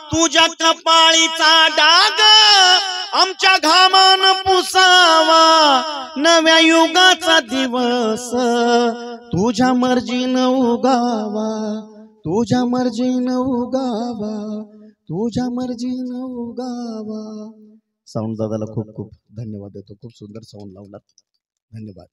तुझ्या कपाळीचा डाग आमच्या घामान पुसावा. नव्या युगाचा दिवस तुझ्या मर्जीनं उगावा, तुझ्या मर्जीनं उगावा, तुझ्या मर्जीनं उगावा. साऊंड दादाला खूप खूप धन्यवाद देतो. खूप सुंदर साऊंड लावलात. धन्यवाद.